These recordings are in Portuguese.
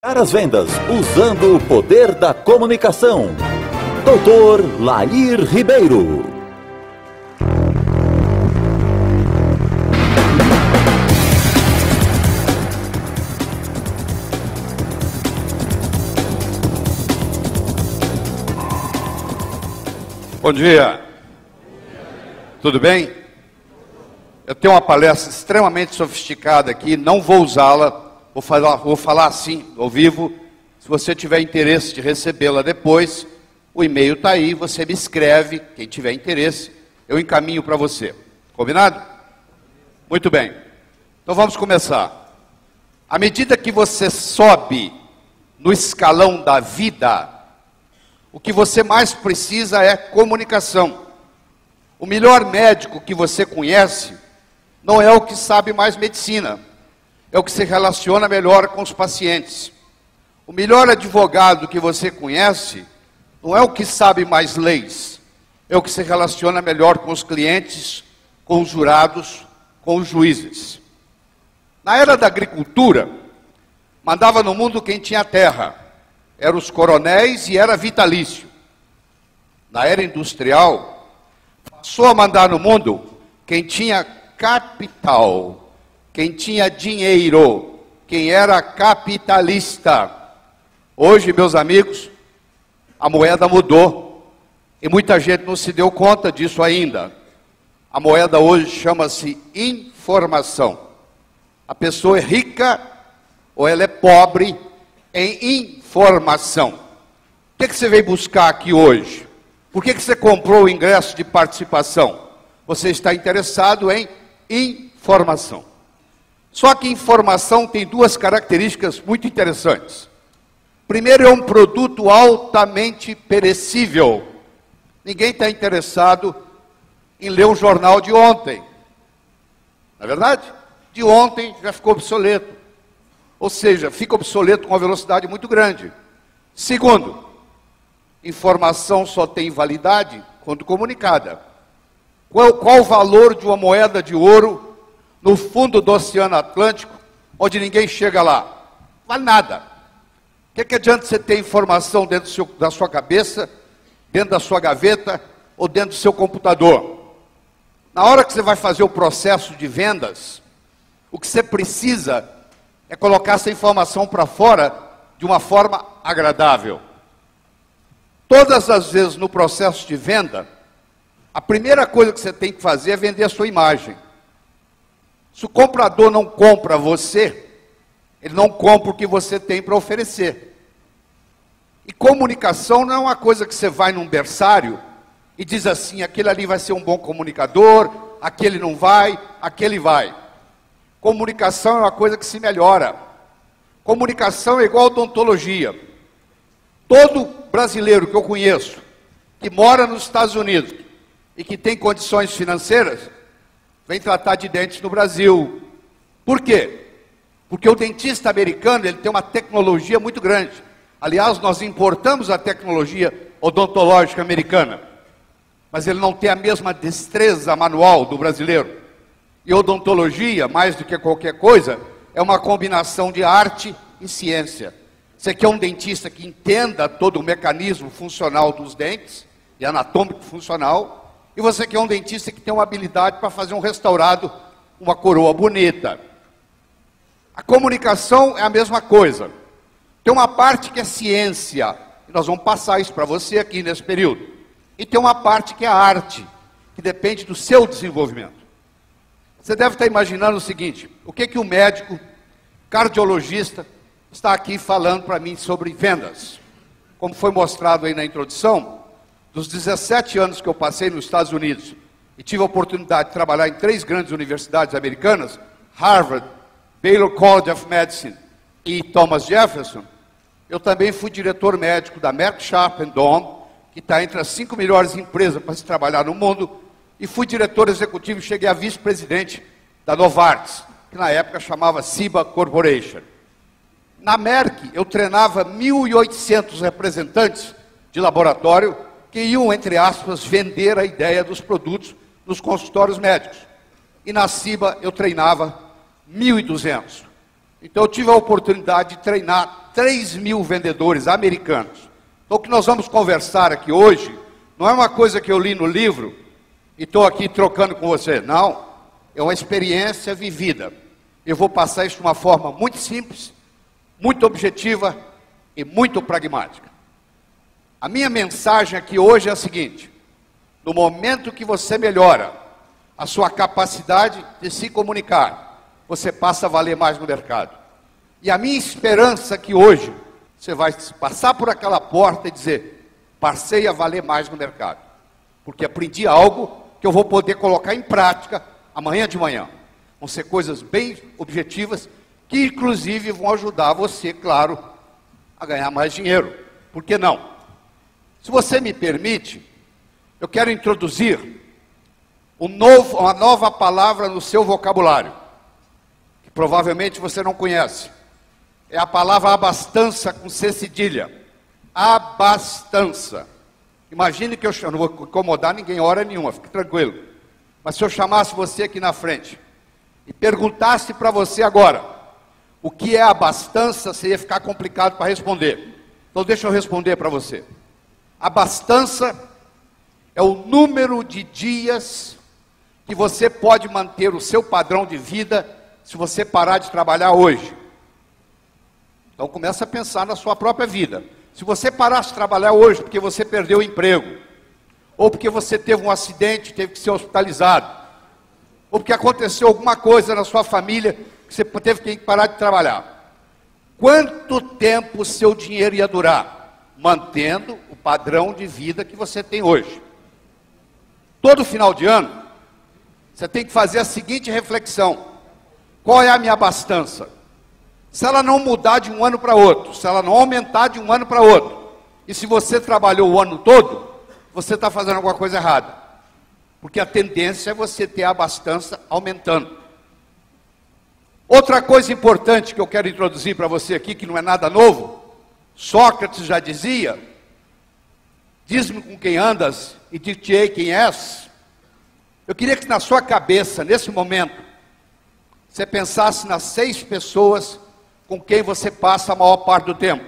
As vendas usando o poder da comunicação. Dr. Lair Ribeiro. Bom dia. Tudo bem? Eu tenho uma palestra extremamente sofisticada aqui, não vou usá-la. Vou falar assim, ao vivo. Se você tiver interesse de recebê-la depois, o e-mail está aí, você me escreve, quem tiver interesse, eu encaminho para você. Combinado? Muito bem. Então vamos começar. À medida que você sobe no escalão da vida, o que você mais precisa é comunicação. O melhor médico que você conhece não é o que sabe mais medicina. É o que se relaciona melhor com os pacientes. O melhor advogado que você conhece não é o que sabe mais leis, é o que se relaciona melhor com os clientes, com os jurados, com os juízes. Na era da agricultura, mandava no mundo quem tinha terra, eram os coronéis e era vitalício. Na era industrial, passou a mandar no mundo quem tinha capital, quem tinha dinheiro, quem era capitalista. Hoje, meus amigos, a moeda mudou e muita gente não se deu conta disso ainda. A moeda hoje chama-se informação. A pessoa é rica ou ela é pobre em informação. O que você veio buscar aqui hoje? Por que você comprou o ingresso de participação? Você está interessado em informação. Só que informação tem duas características muito interessantes. Primeiro, é um produto altamente perecível. Ninguém está interessado em ler o jornal de ontem. Não é verdade? De ontem já ficou obsoleto. Ou seja, fica obsoleto com uma velocidade muito grande. Segundo, informação só tem validade quando comunicada. Qual o valor de uma moeda de ouro no fundo do Oceano Atlântico, onde ninguém chega lá? Vale nada. O que adianta você ter informação dentro da sua cabeça, dentro da sua gaveta ou dentro do seu computador? Na hora que você vai fazer o processo de vendas, o que você precisa é colocar essa informação para fora de uma forma agradável. Todas as vezes no processo de venda, a primeira coisa que você tem que fazer é vender a sua imagem. Se o comprador não compra você, ele não compra o que você tem para oferecer. E comunicação não é uma coisa que você vai num berçário e diz assim, aquele ali vai ser um bom comunicador, aquele não vai, aquele vai. Comunicação é uma coisa que se melhora. Comunicação é igual odontologia. Todo brasileiro que eu conheço, que mora nos Estados Unidos e que tem condições financeiras, vem tratar de dentes no Brasil. Por quê? Porque o dentista americano ele tem uma tecnologia muito grande. Aliás, nós importamos a tecnologia odontológica americana. Mas ele não tem a mesma destreza manual do brasileiro. E odontologia, mais do que qualquer coisa, é uma combinação de arte e ciência. Você quer um dentista que entenda todo o mecanismo funcional dos dentes, e anatômico funcional, e você quer um dentista que tem uma habilidade para fazer um restaurado, uma coroa bonita. A comunicação é a mesma coisa. Tem uma parte que é ciência, e nós vamos passar isso para você aqui nesse período. E tem uma parte que é arte, que depende do seu desenvolvimento. Você deve estar imaginando o seguinte, o que o médico, cardiologista, está aqui falando para mim sobre vendas. Como foi mostrado aí na introdução, dos 17 anos que eu passei nos Estados Unidos e tive a oportunidade de trabalhar em 3 grandes universidades americanas, Harvard, Baylor College of Medicine e Thomas Jefferson, eu também fui diretor médico da Merck Sharp & Dohme, que está entre as 5 melhores empresas para se trabalhar no mundo, e fui diretor executivo e cheguei a vice-presidente da Novartis, que na época chamava Ciba Corporation. Na Merck, eu treinava 1.800 representantes de laboratório que iam, entre aspas, vender a ideia dos produtos nos consultórios médicos. E na Ciba eu treinava 1.200. Então eu tive a oportunidade de treinar 3.000 vendedores americanos. Então o que nós vamos conversar aqui hoje, não é uma coisa que eu li no livro e estou aqui trocando com você. Não, é uma experiência vivida. Eu vou passar isso de uma forma muito simples, muito objetiva e muito pragmática. A minha mensagem aqui hoje é a seguinte: no momento que você melhora a sua capacidade de se comunicar, você passa a valer mais no mercado. E a minha esperança é que hoje você vai passar por aquela porta e dizer: passei a valer mais no mercado, porque aprendi algo que eu vou poder colocar em prática amanhã de manhã. Vão ser coisas bem objetivas, que inclusive vão ajudar você, claro, a ganhar mais dinheiro. Por que não? Se você me permite, eu quero introduzir uma nova palavra no seu vocabulário, que provavelmente você não conhece. É a palavra abastança com C cedilha. Abastança. Imagine que eu não vou incomodar ninguém hora nenhuma, fique tranquilo. Mas se eu chamasse você aqui na frente e perguntasse para você agora o que é abastança, você ia ficar complicado para responder. Então deixa eu responder para você. Abastança é o número de dias que você pode manter o seu padrão de vida se você parar de trabalhar hoje. Então começa a pensar na sua própria vida. Se você parar de trabalhar hoje porque você perdeu o emprego, ou porque você teve um acidente, teve que ser hospitalizado, ou porque aconteceu alguma coisa na sua família que você teve que parar de trabalhar, quanto tempo o seu dinheiro ia durar? Mantendo o padrão de vida que você tem hoje. Todo final de ano, você tem que fazer a seguinte reflexão: qual é a minha abastança? Se ela não mudar de um ano para outro, se ela não aumentar de um ano para outro, e se você trabalhou o ano todo, você está fazendo alguma coisa errada. Porque a tendência é você ter a abastança aumentando. Outra coisa importante que eu quero introduzir para você aqui, que não é nada novo, Sócrates já dizia: diz-me com quem andas e dir-te-ei quem és. Eu queria que na sua cabeça, nesse momento, você pensasse nas 6 pessoas com quem você passa a maior parte do tempo.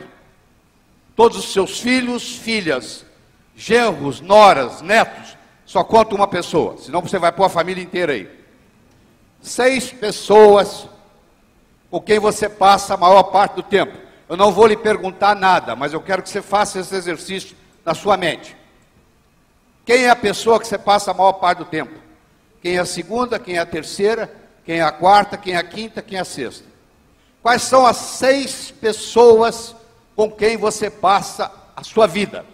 Todos os seus filhos, filhas, genros, noras, netos, só conta uma pessoa, senão você vai pôr a família inteira aí. 6 pessoas com quem você passa a maior parte do tempo. Eu não vou lhe perguntar nada, mas eu quero que você faça esse exercício na sua mente. Quem é a pessoa que você passa a maior parte do tempo? Quem é a segunda, quem é a terceira, quem é a quarta, quem é a quinta, quem é a sexta? Quais são as 6 pessoas com quem você passa a sua vida?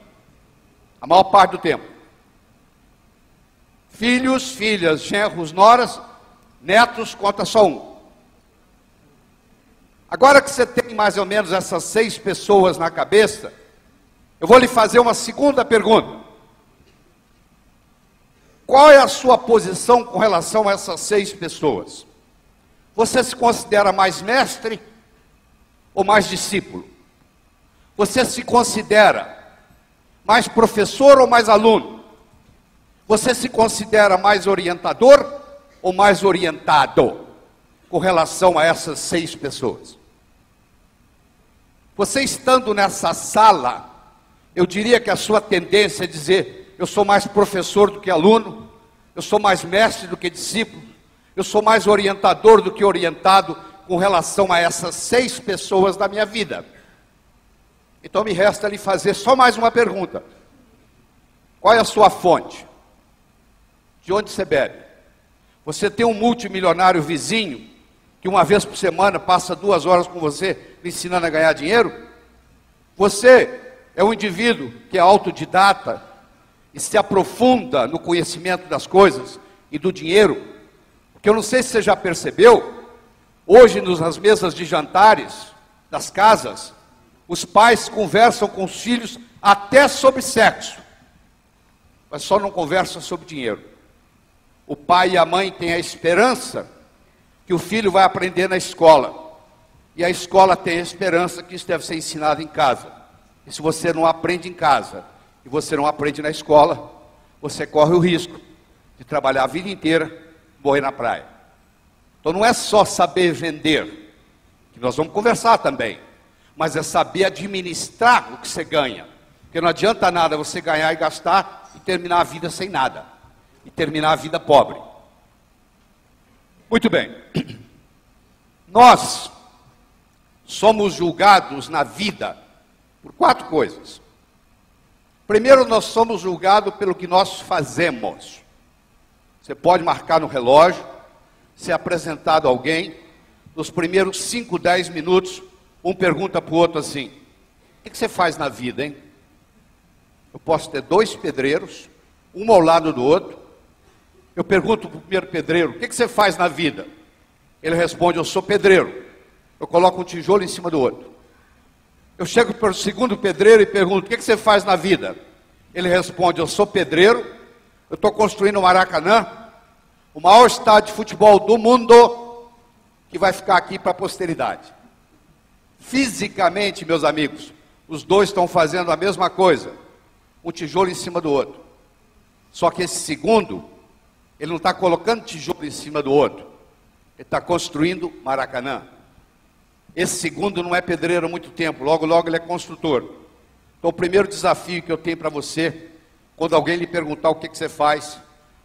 A maior parte do tempo. Filhos, filhas, genros, noras, netos, conta só um. Agora que você tem mais ou menos essas 6 pessoas na cabeça, eu vou lhe fazer uma segunda pergunta. Qual é a sua posição com relação a essas 6 pessoas? Você se considera mais mestre ou mais discípulo? Você se considera mais professor ou mais aluno? Você se considera mais orientador ou mais orientado com relação a essas 6 pessoas? Você estando nessa sala, eu diria que a sua tendência é dizer: eu sou mais professor do que aluno, eu sou mais mestre do que discípulo, eu sou mais orientador do que orientado com relação a essas 6 pessoas da minha vida. Então me resta lhe fazer só mais uma pergunta. Qual é a sua fonte? De onde você bebe? Você tem um multimilionário vizinho que uma vez por semana passa 2 horas com você lhe ensinando a ganhar dinheiro? Você é um indivíduo que é autodidata e se aprofunda no conhecimento das coisas e do dinheiro? Porque eu não sei se você já percebeu, hoje nas mesas de jantares das casas, os pais conversam com os filhos até sobre sexo, mas só não conversam sobre dinheiro. O pai e a mãe têm a esperança que o filho vai aprender na escola, e a escola tem a esperança que isso deve ser ensinado em casa. E se você não aprende em casa, e você não aprende na escola, você corre o risco de trabalhar a vida inteira, morrer na praia. Então não é só saber vender que que nós vamos conversar também, mas é saber administrar o que você ganha, porque não adianta nada você ganhar e gastar e terminar a vida sem nada, e terminar a vida pobre. Muito bem, nós somos julgados na vida por 4 coisas. Primeiro, nós somos julgados pelo que nós fazemos. Você pode marcar no relógio, ser apresentado a alguém, nos primeiros 5, 10 minutos, um pergunta para o outro assim: o que você faz na vida, hein? Eu posso ter 2 pedreiros, um ao lado do outro. Eu pergunto para o primeiro pedreiro: o que você faz na vida? Ele responde: eu sou pedreiro. Eu coloco um tijolo em cima do outro. Eu chego para o segundo pedreiro e pergunto: o que você faz na vida? Ele responde: eu sou pedreiro, eu estou construindo o Maracanã, o maior estádio de futebol do mundo, que vai ficar aqui para a posteridade. Fisicamente, meus amigos, os dois estão fazendo a mesma coisa, um tijolo em cima do outro. Só que esse segundo, ele não está colocando tijolo em cima do outro, ele está construindo Maracanã. Esse segundo não é pedreiro há muito tempo, logo logo ele é construtor. Então o primeiro desafio que eu tenho para você, quando alguém lhe perguntar o que você faz,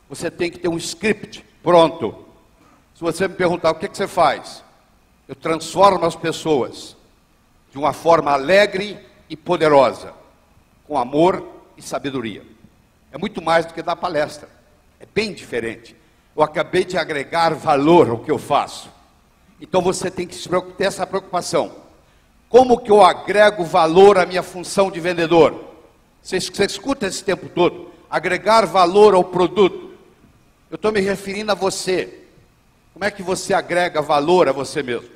você tem que ter um script pronto. Se você me perguntar o que você faz, eu transformo as pessoas de uma forma alegre e poderosa, com amor e sabedoria. É muito mais do que dar palestra, é bem diferente. Eu acabei de agregar valor ao que eu faço. Então você tem que ter essa preocupação. Como que eu agrego valor à minha função de vendedor? Você escuta esse tempo todo, agregar valor ao produto. Eu estou me referindo a você. Como é que você agrega valor a você mesmo?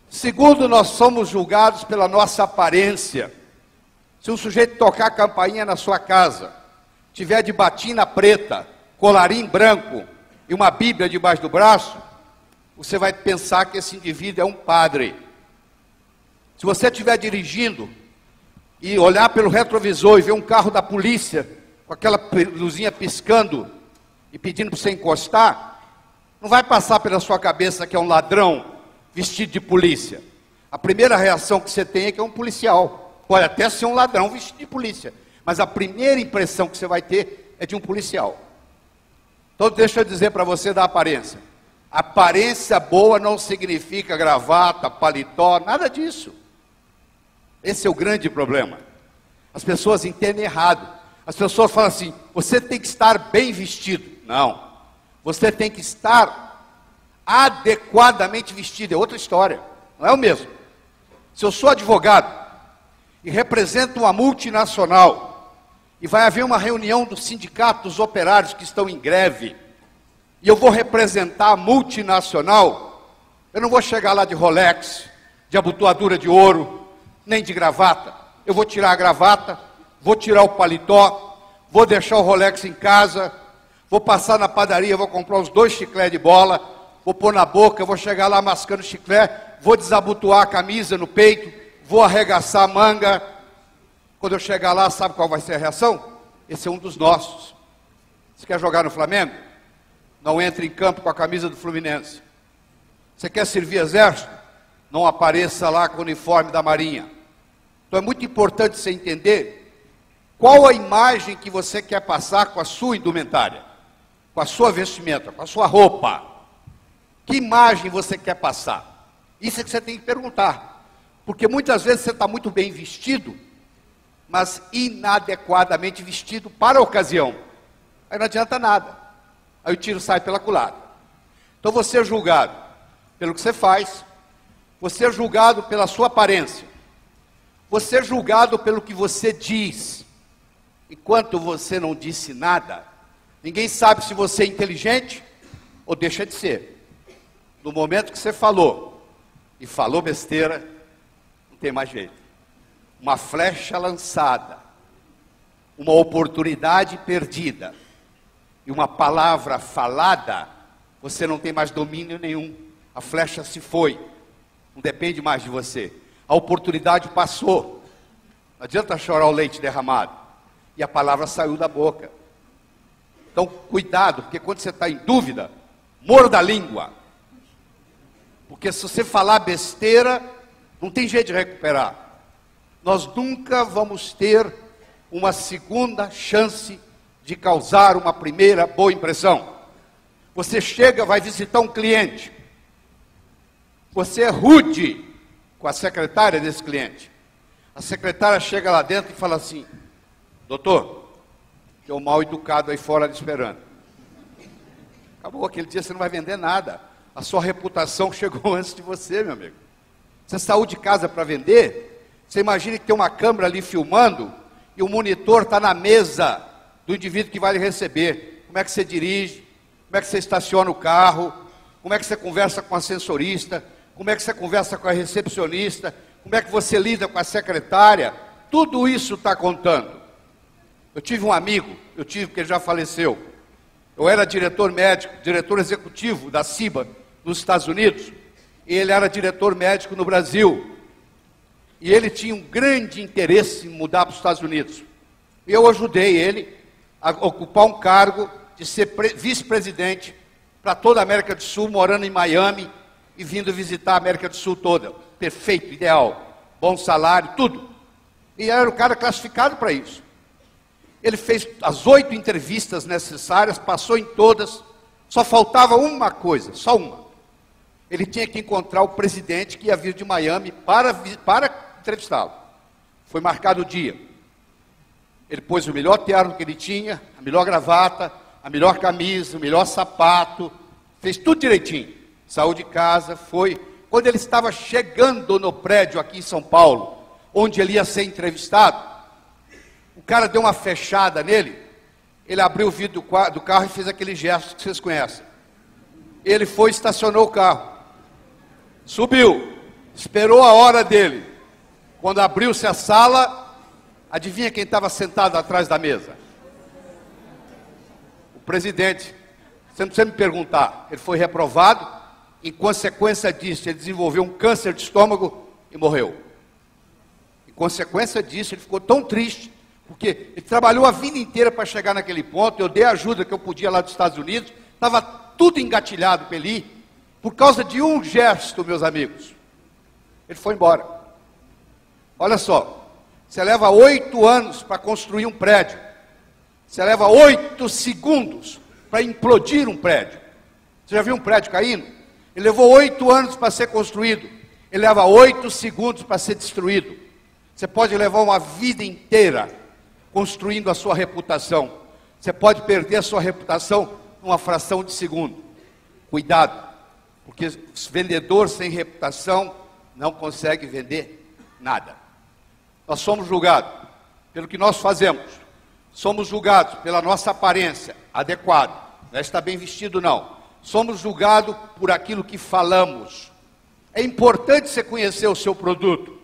Segundo, nós somos julgados pela nossa aparência. Se um sujeito tocar a campainha na sua casa, tiver de batina preta, colarinho branco e uma Bíblia debaixo do braço, você vai pensar que esse indivíduo é um padre. Se você estiver dirigindo e olhar pelo retrovisor e ver um carro da polícia com aquela luzinha piscando e pedindo para você encostar, não vai passar pela sua cabeça que é um ladrão vestido de polícia. A primeira reação que você tem é que é um policial. Pode até ser um ladrão vestido de polícia, mas a primeira impressão que você vai ter é de um policial. Então deixa eu dizer para você da aparência. Aparência boa não significa gravata, paletó, nada disso. Esse é o grande problema. As pessoas entendem errado. As pessoas falam assim: você tem que estar bem vestido. Não. Você tem que estar adequadamente vestido. É outra história. Não é o mesmo. Se eu sou advogado e represento uma multinacional e vai haver uma reunião do sindicato dos operários que estão em greve, e eu vou representar a multinacional, eu não vou chegar lá de Rolex, de abotoadura de ouro, nem de gravata. Eu vou tirar a gravata, vou tirar o paletó, vou deixar o Rolex em casa, vou passar na padaria, vou comprar uns 2 chicletes de bola, vou pôr na boca, vou chegar lá mascando chiclete, vou desabotoar a camisa no peito, vou arregaçar a manga. Quando eu chegar lá, sabe qual vai ser a reação? Esse é um dos nossos. Você quer jogar no Flamengo? Não entre em campo com a camisa do Fluminense. Você quer servir exército? Não apareça lá com o uniforme da Marinha. Então é muito importante você entender qual a imagem que você quer passar com a sua indumentária, com a sua vestimenta, com a sua roupa. Que imagem você quer passar? Isso é que você tem que perguntar. Porque muitas vezes você está muito bem vestido, mas inadequadamente vestido para a ocasião. Aí não adianta nada. Aí o tiro sai pela culatra. Então você é julgado pelo que você faz, você é julgado pela sua aparência, você é julgado pelo que você diz. Enquanto você não disse nada, ninguém sabe se você é inteligente ou deixa de ser. No momento que você falou, e falou besteira, não tem mais jeito. Uma flecha lançada, uma oportunidade perdida, e uma palavra falada, você não tem mais domínio nenhum. A flecha se foi, não depende mais de você. A oportunidade passou. Não adianta chorar o leite derramado. E a palavra saiu da boca. Então, cuidado, porque quando você está em dúvida, morda a língua. Porque se você falar besteira, não tem jeito de recuperar. Nós nunca vamos ter uma segunda chance de causar uma primeira boa impressão. Você chega, vai visitar um cliente. Você é rude com a secretária desse cliente. A secretária chega lá dentro e fala assim: doutor, tem um mal educado aí fora esperando. Acabou, aquele dia você não vai vender nada. A sua reputação chegou antes de você, meu amigo. Você saiu de casa para vender, você imagina que tem uma câmera ali filmando e o monitor está na mesa do indivíduo que vai lhe receber. Como é que você dirige? Como é que você estaciona o carro? Como é que você conversa com a ascensorista? Como é que você conversa com a recepcionista? Como é que você lida com a secretária? Tudo isso está contando. Eu tive um amigo, porque ele já faleceu. Eu era diretor médico, diretor executivo da CIBA nos Estados Unidos. E ele era diretor médico no Brasil. E ele tinha um grande interesse em mudar para os Estados Unidos. E eu ajudei ele a ocupar um cargo de ser vice-presidente para toda a América do Sul, morando em Miami e vindo visitar a América do Sul toda. Perfeito, ideal, bom salário, tudo. E era o cara classificado para isso. Ele fez as 8 entrevistas necessárias, passou em todas, só faltava uma coisa, só uma. Ele tinha que encontrar o presidente que ia vir de Miami para entrevistá-lo. Foi marcado o dia. Ele pôs o melhor terno que ele tinha, a melhor gravata, a melhor camisa, o melhor sapato, fez tudo direitinho. Saiu de casa, foi. Quando ele estava chegando no prédio aqui em São Paulo, onde ele ia ser entrevistado, o cara deu uma fechada nele, ele abriu o vidro do carro e fez aquele gesto que vocês conhecem. Ele foi e estacionou o carro. Subiu, esperou a hora dele. Quando abriu-se a sala, adivinha quem estava sentado atrás da mesa? O presidente. Você não precisa me perguntar. Ele foi reprovado. Em consequência disso, ele desenvolveu um câncer de estômago e morreu. Em consequência disso, ele ficou tão triste, porque ele trabalhou a vida inteira para chegar naquele ponto. Eu dei a ajuda que eu podia lá dos Estados Unidos. Estava tudo engatilhado para ele ir. Por causa de um gesto, meus amigos, ele foi embora. Olha só, você leva 8 anos para construir um prédio. Você leva 8 segundos para implodir um prédio. Você já viu um prédio caindo? Ele levou 8 anos para ser construído. Ele leva 8 segundos para ser destruído. Você pode levar uma vida inteira construindo a sua reputação. Você pode perder a sua reputação numa fração de segundo. Cuidado. Porque vendedor sem reputação não consegue vender nada. Nós somos julgados pelo que nós fazemos. Somos julgados pela nossa aparência adequada. Não é estar bem vestido, não. Somos julgados por aquilo que falamos. É importante você conhecer o seu produto.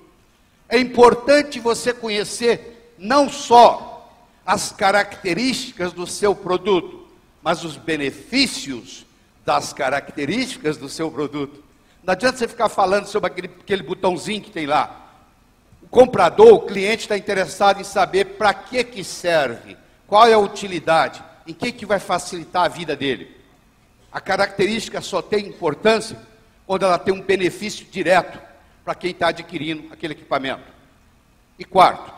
É importante você conhecer não só as características do seu produto, mas os benefícios das características do seu produto. Não adianta você ficar falando sobre aquele botãozinho que tem lá. O comprador, o cliente está interessado em saber para que serve, qual é a utilidade, em que vai facilitar a vida dele. A característica só tem importância quando ela tem um benefício direto para quem está adquirindo aquele equipamento. E quarto,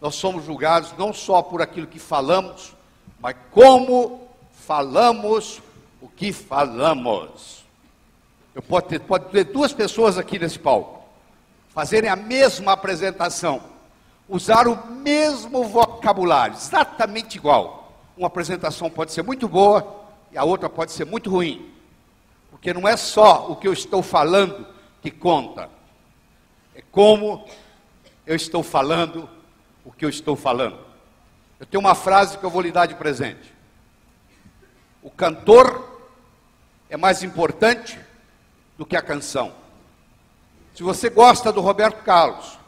nós somos julgados não só por aquilo que falamos, mas como falamos o que falamos. Pode ter 2 pessoas aqui nesse palco, fazerem a mesma apresentação, usar o mesmo vocabulário, exatamente igual. Uma apresentação pode ser muito boa e a outra pode ser muito ruim, porque não é só o que eu estou falando que conta, é como eu estou falando o que eu estou falando. Eu tenho uma frase que eu vou lhe dar de presente. O cantor é mais importante do que a canção. Se você gosta do Roberto Carlos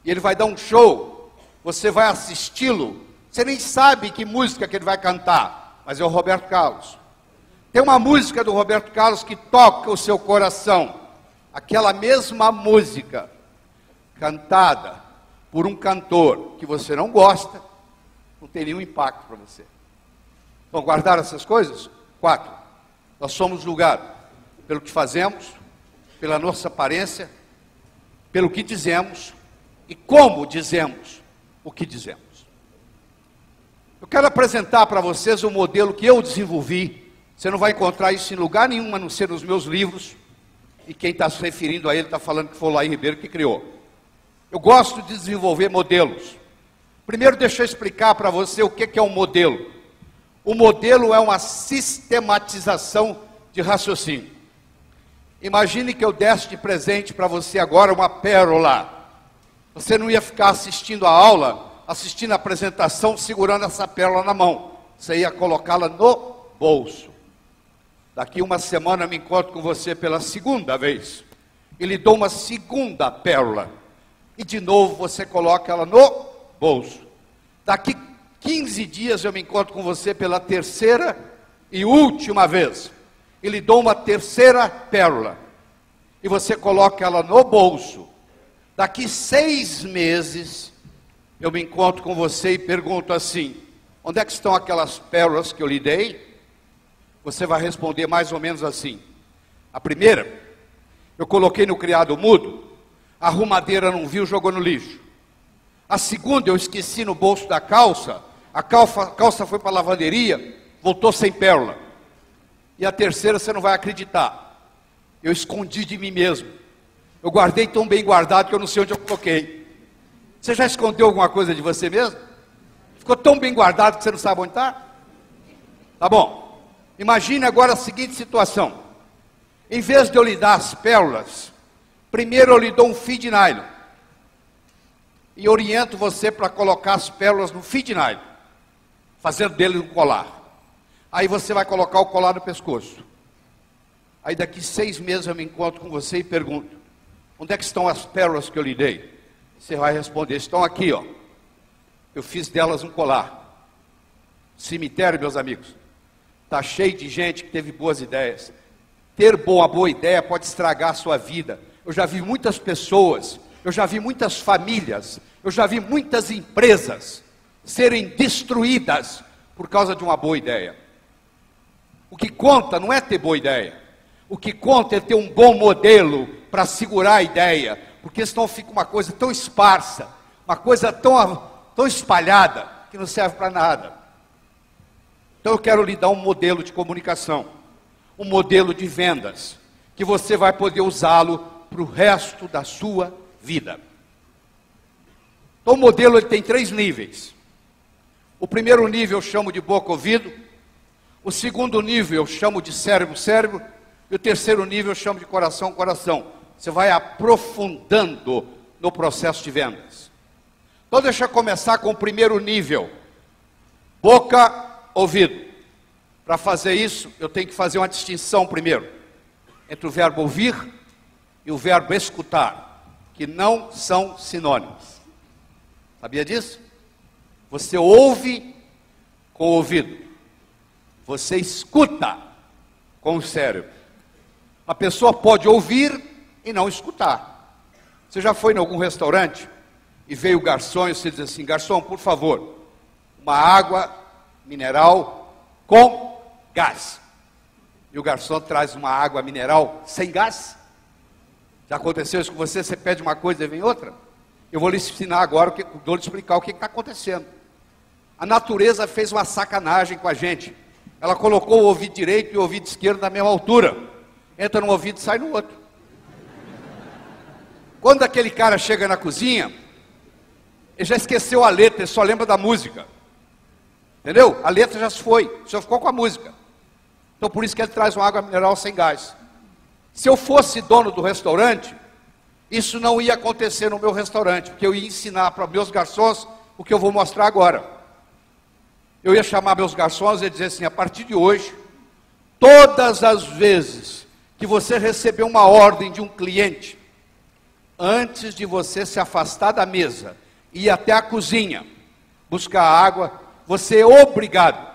e ele vai dar um show, você vai assisti-lo, você nem sabe que música que ele vai cantar, mas é o Roberto Carlos. Tem uma música do Roberto Carlos que toca o seu coração. Aquela mesma música, cantada por um cantor que você não gosta, não tem nenhum impacto para você. Vão guardar essas coisas? 4. Nós somos julgados pelo que fazemos, pela nossa aparência, pelo que dizemos e como dizemos o que dizemos. Eu quero apresentar para vocês um modelo que eu desenvolvi. Você não vai encontrar isso em lugar nenhum, a não ser nos meus livros. E quem está se referindo a ele está falando que foi o Laí Ribeiro que criou. Eu gosto de desenvolver modelos. Primeiro, deixa eu explicar para você o que é um modelo. O modelo é uma sistematização de raciocínio. Imagine que eu desse de presente para você agora uma pérola. Você não ia ficar assistindo a aula, assistindo a apresentação, segurando essa pérola na mão. Você ia colocá-la no bolso. Daqui uma semana eu me encontro com você pela segunda vez. E lhe dou uma segunda pérola. E de novo você coloca ela no bolso. Daqui 15 dias eu me encontro com você pela terceira e última vez. E lhe dou uma terceira pérola. E você coloca ela no bolso. Daqui 6 meses eu me encontro com você e pergunto assim: onde é que estão aquelas pérolas que eu lhe dei? Você vai responder mais ou menos assim: a primeira, eu coloquei no criado mudo, a arrumadeira não viu, jogou no lixo. A segunda, eu esqueci no bolso da calça, a calça foi para a lavanderia, voltou sem pérola. E a terceira, você não vai acreditar, eu escondi de mim mesmo. Eu guardei tão bem guardado que eu não sei onde eu coloquei. Você já escondeu alguma coisa de você mesmo? Ficou tão bem guardado que você não sabe onde está? Tá bom. Imagine agora a seguinte situação. Em vez de eu lhe dar as pérolas, primeiro eu lhe dou um fio de nylon. E oriento você para colocar as pérolas no fio de nylon, fazendo dele um colar. Aí você vai colocar o colar no pescoço. Aí daqui 6 meses eu me encontro com você e pergunto: onde é que estão as pérolas que eu lhe dei? Você vai responder: estão aqui, ó. Eu fiz delas um colar. Cemitério, meus amigos, está cheio de gente que teve boas ideias. Ter uma boa ideia pode estragar a sua vida. Eu já vi muitas pessoas, eu já vi muitas famílias, eu já vi muitas empresas serem destruídas por causa de uma boa ideia. O que conta não é ter boa ideia. O que conta é ter um bom modelo para segurar a ideia, porque senão fica uma coisa tão esparsa, uma coisa tão espalhada, que não serve para nada. Então eu quero lhe dar um modelo de comunicação, um modelo de vendas, que você vai poder usá-lo para o resto da sua vida. Então o modelo ele tem 3 níveis. O primeiro nível eu chamo de boca-ouvido, o segundo nível eu chamo de cérebro-cérebro, e o terceiro nível eu chamo de coração-coração. Você vai aprofundando no processo de vendas. Então deixa eu começar com o primeiro nível, boca-ouvido. Para fazer isso, eu tenho que fazer uma distinção primeiro, entre o verbo ouvir e o verbo escutar, que não são sinônimos. Sabia disso? Você ouve com o ouvido, você escuta com o cérebro. A pessoa pode ouvir e não escutar. Você já foi em algum restaurante e veio o garçom e você diz assim: garçom, por favor, uma água mineral com gás. E o garçom traz uma água mineral sem gás? Já aconteceu isso com você? Você pede uma coisa e vem outra? Eu vou lhe ensinar agora, vou lhe explicar o que está acontecendo. A natureza fez uma sacanagem com a gente. Ela colocou o ouvido direito e o ouvido esquerdo na mesma altura. Entra num ouvido e sai no outro. Quando aquele cara chega na cozinha, ele já esqueceu a letra, ele só lembra da música. Entendeu? A letra já se foi, só ficou com a música. Então por isso que ele traz uma água mineral sem gás. Se eu fosse dono do restaurante, isso não ia acontecer no meu restaurante, porque eu ia ensinar para meus garçons o que eu vou mostrar agora. Eu ia chamar meus garçons e dizer assim: a partir de hoje, todas as vezes que você receber uma ordem de um cliente, antes de você se afastar da mesa e ir até a cozinha buscar água, você é obrigado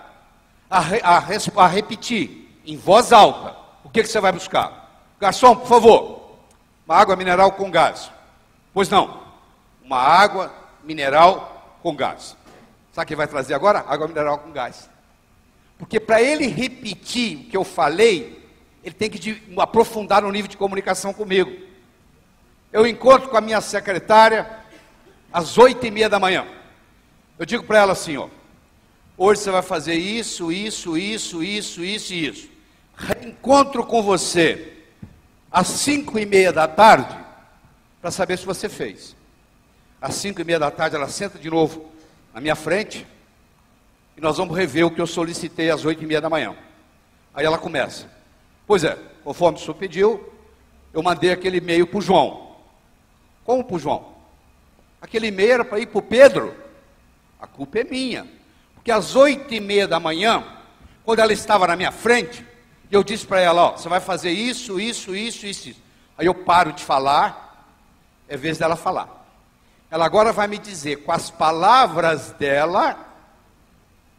a repetir em voz alta o que você vai buscar. Garçom, por favor, uma água mineral com gás. Pois não, uma água mineral com gás. Sabe o que vai trazer agora? Água mineral com gás. Porque para ele repetir o que eu falei, ele tem que aprofundar no nível de comunicação comigo. Eu encontro com a minha secretária às 8h30 da manhã. Eu digo para ela assim, ó, hoje você vai fazer isso, isso, isso, isso, isso e isso. Reencontro com você às 5h30 da tarde, para saber se você fez. Às 5h30 da tarde ela senta de novo na minha frente, e nós vamos rever o que eu solicitei às 8h30 da manhã. Aí ela começa, pois é, conforme o senhor pediu, eu mandei aquele e-mail para o João. Como para o João? Aquele e-mail era para ir para o Pedro. A culpa é minha. Porque às 8h30 da manhã, quando ela estava na minha frente, eu disse para ela, ó, você vai fazer isso, isso, isso, isso, isso. Aí eu paro de falar, é vez dela falar. Ela agora vai me dizer, com as palavras dela,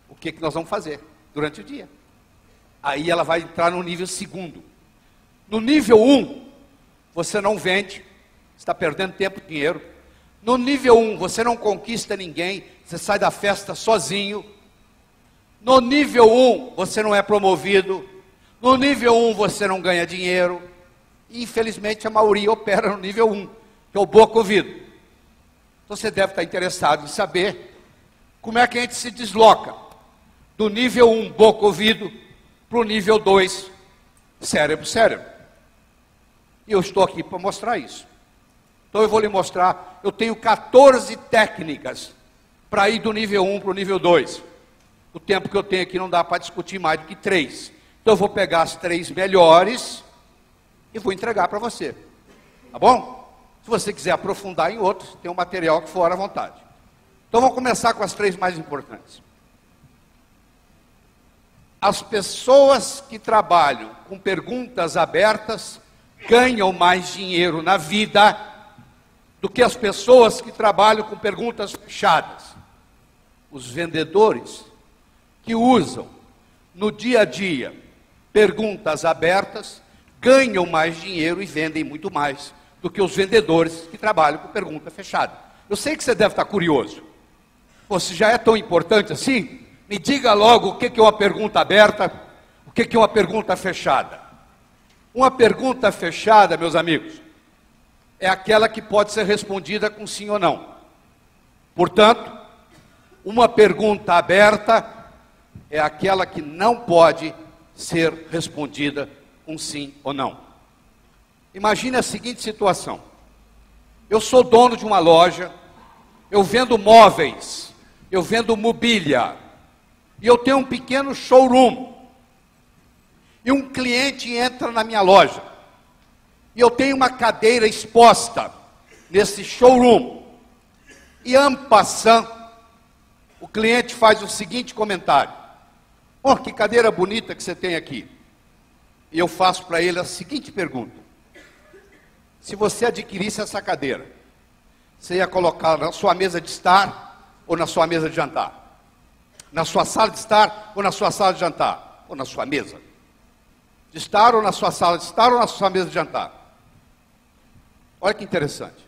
o que nós vamos fazer durante o dia. Aí ela vai entrar no nível segundo. No nível 1, você não vende, está perdendo tempo e dinheiro. No nível 1, você não conquista ninguém, você sai da festa sozinho. No nível 1, você não é promovido. No nível 1, você não ganha dinheiro. E, infelizmente, a maioria opera no nível 1, que é o boca ouvido. Então, você deve estar interessado em saber como é que a gente se desloca do nível 1, boca ouvido, para o nível 2, cérebro. E eu estou aqui para mostrar isso. Então eu vou lhe mostrar, eu tenho 14 técnicas para ir do nível 1 para o nível 2. O tempo que eu tenho aqui não dá para discutir mais do que 3. Então eu vou pegar as 3 melhores e vou entregar para você. Tá bom? Se você quiser aprofundar em outros, tem um material que for à vontade. Então vamos começar com as 3 mais importantes. As pessoas que trabalham com perguntas abertas ganham mais dinheiro na vida do que as pessoas que trabalham com perguntas fechadas. Os vendedores que usam no dia a dia perguntas abertas ganham mais dinheiro e vendem muito mais do que os vendedores que trabalham com pergunta fechada. Eu sei que você deve estar curioso. Pô, se já é tão importante assim, me diga logo o que é uma pergunta aberta, o que é uma pergunta fechada. Uma pergunta fechada, meus amigos, é aquela que pode ser respondida com sim ou não. Portanto, uma pergunta aberta é aquela que não pode ser respondida com sim ou não. Imagine a seguinte situação. Eu sou dono de uma loja, eu vendo móveis, eu vendo mobília, e eu tenho um pequeno showroom. E um cliente entra na minha loja, e eu tenho uma cadeira exposta nesse showroom. E en passant, o cliente faz o seguinte comentário: oh, que cadeira bonita que você tem aqui. E eu faço para ele a seguinte pergunta: se você adquirisse essa cadeira, você ia colocar na sua mesa de estar ou na sua mesa de jantar? Na sua sala de estar ou na sua sala de jantar? Ou na sua mesa de estar ou na sua sala de estar ou na sua mesa de jantar? Olha que interessante.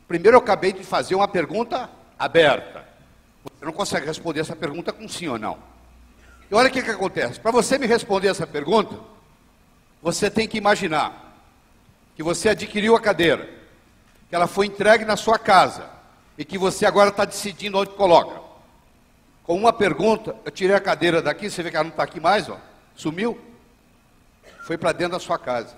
Primeiro eu acabei de fazer uma pergunta aberta. Você não consegue responder essa pergunta com sim ou não. E olha o que acontece. Para você me responder essa pergunta, você tem que imaginar que você adquiriu a cadeira, que ela foi entregue na sua casa e que você agora está decidindo onde coloca. Com uma pergunta, eu tirei a cadeira daqui, você vê que ela não está aqui mais, ó, sumiu, foi para dentro da sua casa.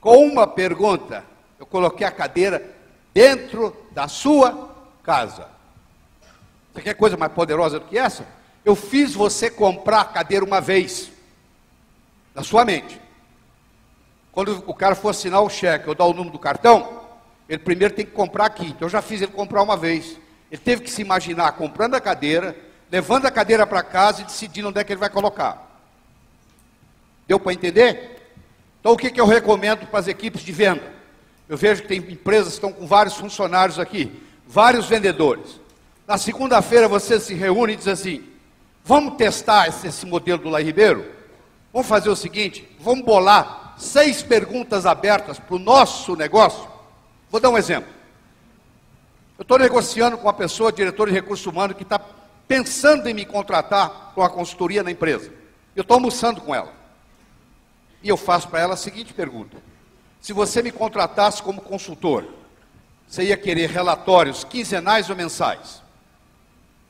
Com uma pergunta, eu coloquei a cadeira dentro da sua casa. Você quer coisa mais poderosa do que essa? Eu fiz você comprar a cadeira uma vez, na sua mente. Quando o cara for assinar o cheque ou dar o número do cartão, ele primeiro tem que comprar aqui. Então eu já fiz ele comprar uma vez. Ele teve que se imaginar comprando a cadeira, levando a cadeira para casa e decidindo onde é que ele vai colocar. Deu para entender? Então o que eu recomendo para as equipes de venda? Eu vejo que tem empresas que estão com vários funcionários aqui, vários vendedores. Na segunda-feira você se reúne e diz assim: vamos testar esse modelo do Laí Ribeiro? Vamos fazer o seguinte, vamos bolar 6 perguntas abertas para o nosso negócio. Vou dar um exemplo. Eu estou negociando com uma pessoa, diretor de recursos humanos, que está pensando em me contratar para uma consultoria na empresa. Eu estou almoçando com ela. E eu faço para ela a seguinte pergunta: se você me contratasse como consultor, você ia querer relatórios quinzenais ou mensais?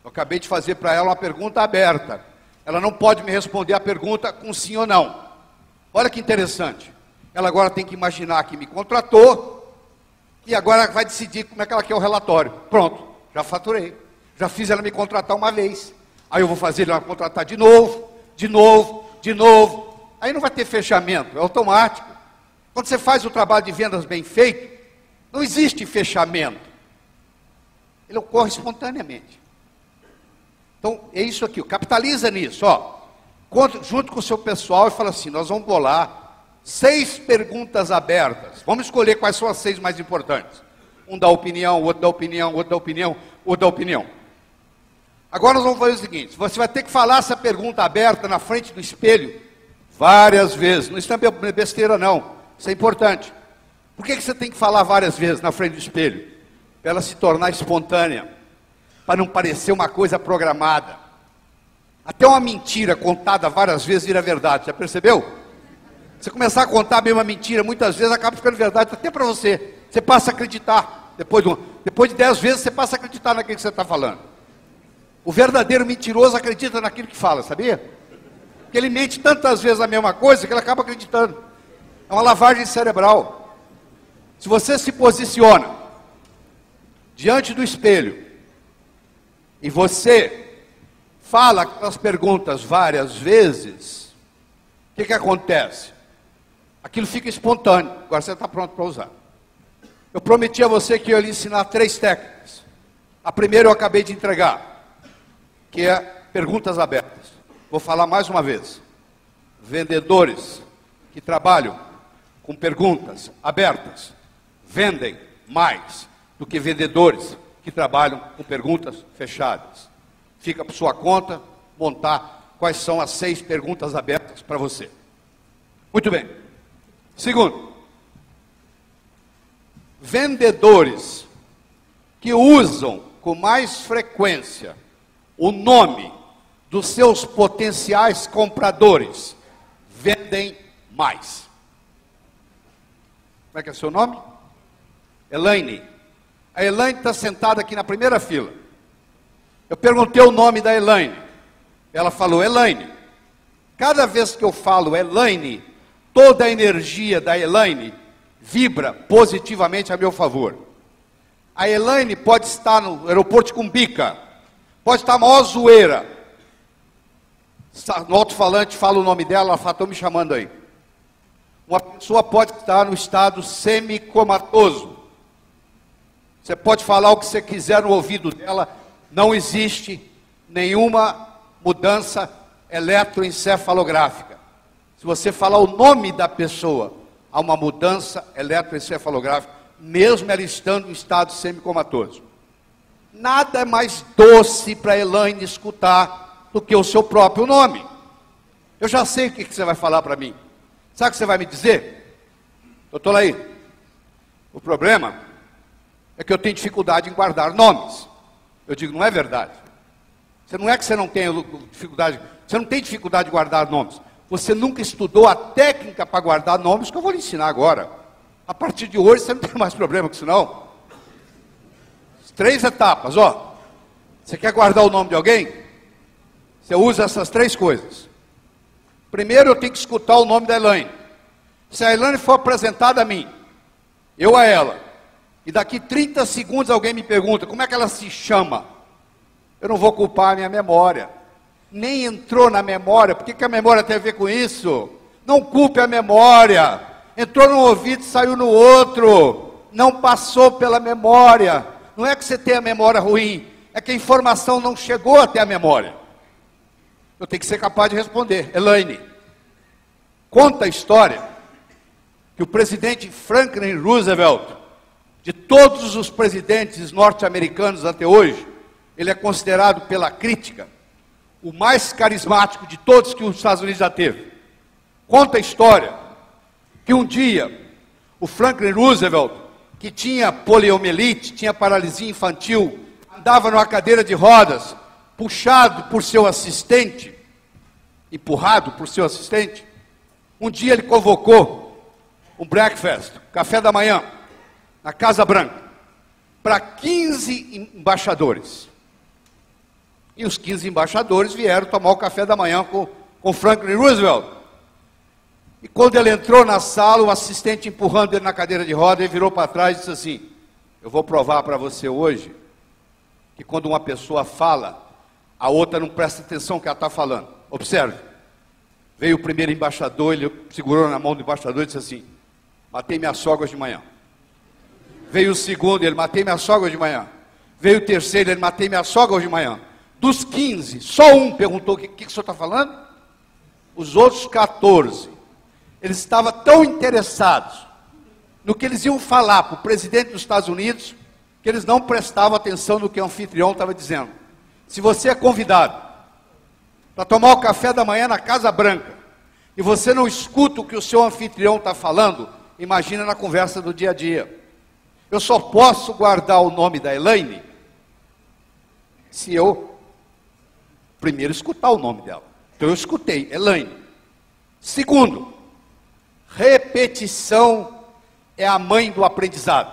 Eu acabei de fazer para ela uma pergunta aberta. Ela não pode me responder a pergunta com sim ou não. Olha que interessante. Ela agora tem que imaginar que me contratou e agora vai decidir como é que ela quer o relatório. Pronto, já faturei. Já fiz ela me contratar uma vez. Aí eu vou fazer ela contratar de novo, de novo, de novo. Aí não vai ter fechamento, é automático. Quando você faz o trabalho de vendas bem feito, não existe fechamento. Ele ocorre espontaneamente. Então, é isso aqui, capitaliza nisso, ó. Junto com o seu pessoal e fala assim: nós vamos bolar 6 perguntas abertas. Vamos escolher quais são as 6 mais importantes. Um dá opinião, outro dá opinião, outro dá opinião, outro dá opinião. Agora nós vamos fazer o seguinte: você vai ter que falar essa pergunta aberta na frente do espelho várias vezes. Não é besteira não, isso é importante. Por que você tem que falar várias vezes na frente do espelho? Para ela se tornar espontânea, para não parecer uma coisa programada. Até uma mentira contada várias vezes vira verdade, já percebeu? Você começar a contar a mesma mentira, muitas vezes acaba ficando verdade, até para você. Você passa a acreditar. Depois de 10 vezes, você passa a acreditar naquilo que você está falando. O verdadeiro mentiroso acredita naquilo que fala, sabia? Porque ele mente tantas vezes a mesma coisa que ele acaba acreditando. É uma lavagem cerebral. Se você se posiciona diante do espelho e você fala aquelas perguntas várias vezes, o que acontece? Aquilo fica espontâneo. Agora você está pronto para usar. Eu prometi a você que eu ia lhe ensinar 3 técnicas. A primeira eu acabei de entregar, que é perguntas abertas. Vou falar mais uma vez. Vendedores que trabalham com perguntas abertas vendem mais do que vendedores que trabalham com perguntas fechadas. Fica por sua conta montar quais são as 6 perguntas abertas para você. Muito bem. Segundo, vendedores que usam com mais frequência o nome dos seus potenciais compradores vendem mais. Como é que é seu nome? Elaine. A Elaine está sentada aqui na primeira fila. Eu perguntei o nome da Elaine. Ela falou Elaine. Cada vez que eu falo Elaine, toda a energia da Elaine vibra positivamente a meu favor. A Elaine pode estar no aeroporto de Cumbica, pode estar a maior zoeira. No alto-falante fala o nome dela, ela fala: estão me chamando aí. Uma pessoa pode estar no estado semicomatoso. Você pode falar o que você quiser no ouvido dela, não existe nenhuma mudança eletroencefalográfica. Se você falar o nome da pessoa, há uma mudança eletroencefalográfica, mesmo ela estando em estado semicomatoso. Nada é mais doce para a Elaine escutar do que o seu próprio nome. Eu já sei o que você vai falar para mim. Sabe o que você vai me dizer? Doutor Laí, o problema é que eu tenho dificuldade em guardar nomes. Eu digo: não é verdade. Não é que você não tenha dificuldade, você não tem dificuldade de guardar nomes. Você nunca estudou a técnica para guardar nomes que eu vou lhe ensinar agora. A partir de hoje você não tem mais problema com isso não. 3 etapas, ó. Você quer guardar o nome de alguém? Você usa essas 3 coisas. Primeiro eu tenho que escutar o nome da Elaine. Se a Elaine for apresentada a mim, eu a ela, e daqui 30 segundos alguém me pergunta como é que ela se chama, eu não vou culpar a minha memória. Nem entrou na memória. Por que a memória tem a ver com isso? Não culpe a memória. Entrou num ouvido e saiu no outro. Não passou pela memória. Não é que você tem a memória ruim, é que a informação não chegou até a memória. Eu tenho que ser capaz de responder. Elaine, conta a história que o presidente Franklin Roosevelt, de todos os presidentes norte-americanos até hoje, ele é considerado pela crítica o mais carismático de todos que os Estados Unidos já teve. Conta a história que um dia o Franklin Roosevelt, que tinha poliomielite, tinha paralisia infantil, andava numa cadeira de rodas, puxado por seu assistente, empurrado por seu assistente, Um dia ele convocou um breakfast, café da manhã, na Casa Branca, para 15 embaixadores. E os 15 embaixadores vieram tomar o café da manhã com Franklin Roosevelt. E quando ele entrou na sala, o assistente empurrando ele na cadeira de roda, ele virou para trás e disse assim: eu vou provar para você hoje que quando uma pessoa fala, a outra não presta atenção no que ela está falando. Observe. Veio o primeiro embaixador, ele segurou na mão do embaixador e disse assim: matei minha sogra de manhã. Veio o segundo, ele: matei minha sogra de manhã. Veio o terceiro, ele: matei minha sogra de manhã. Dos 15, só um perguntou: o que o senhor está falando? Os outros 14, eles estavam tão interessados no que eles iam falar para o presidente dos Estados Unidos, que eles não prestavam atenção no que o anfitrião estava dizendo. Se você é convidado para tomar o café da manhã na Casa Branca, e você não escuta o que o seu anfitrião está falando, imagina na conversa do dia a dia. Eu só posso guardar o nome da Elaine se eu primeiro escutar o nome dela. Então eu escutei, Elaine. Segundo, repetição é a mãe do aprendizado.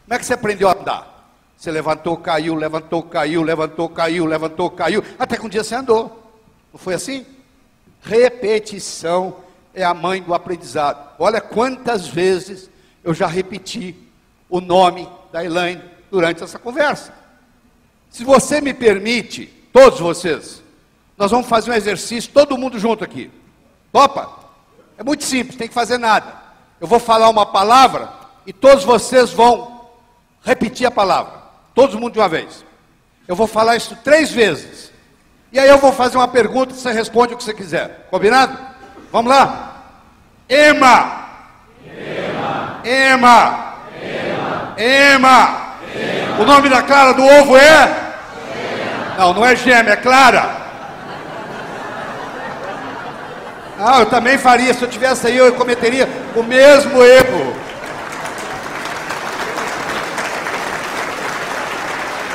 Como é que você aprendeu a andar? Você levantou, caiu, levantou, caiu, levantou, caiu, levantou, caiu, até que um dia você andou. Não foi assim? Repetição é a mãe do aprendizado. Olha quantas vezes eu já repeti o nome da Elaine durante essa conversa. Se você me permite, todos vocês, nós vamos fazer um exercício, todo mundo junto aqui. Topa? É muito simples, tem que fazer nada. Eu vou falar uma palavra e todos vocês vão repetir a palavra. Todo mundo de uma vez. Eu vou falar isso 3 vezes. E aí eu vou fazer uma pergunta e você responde o que você quiser. Combinado? Vamos lá? Ema. Ema. Ema. Ema. Ema. O nome da clara do ovo é? Gema. Não, não é gêmea, é clara. Ah, eu também faria. Se eu tivesse aí, eu cometeria o mesmo erro.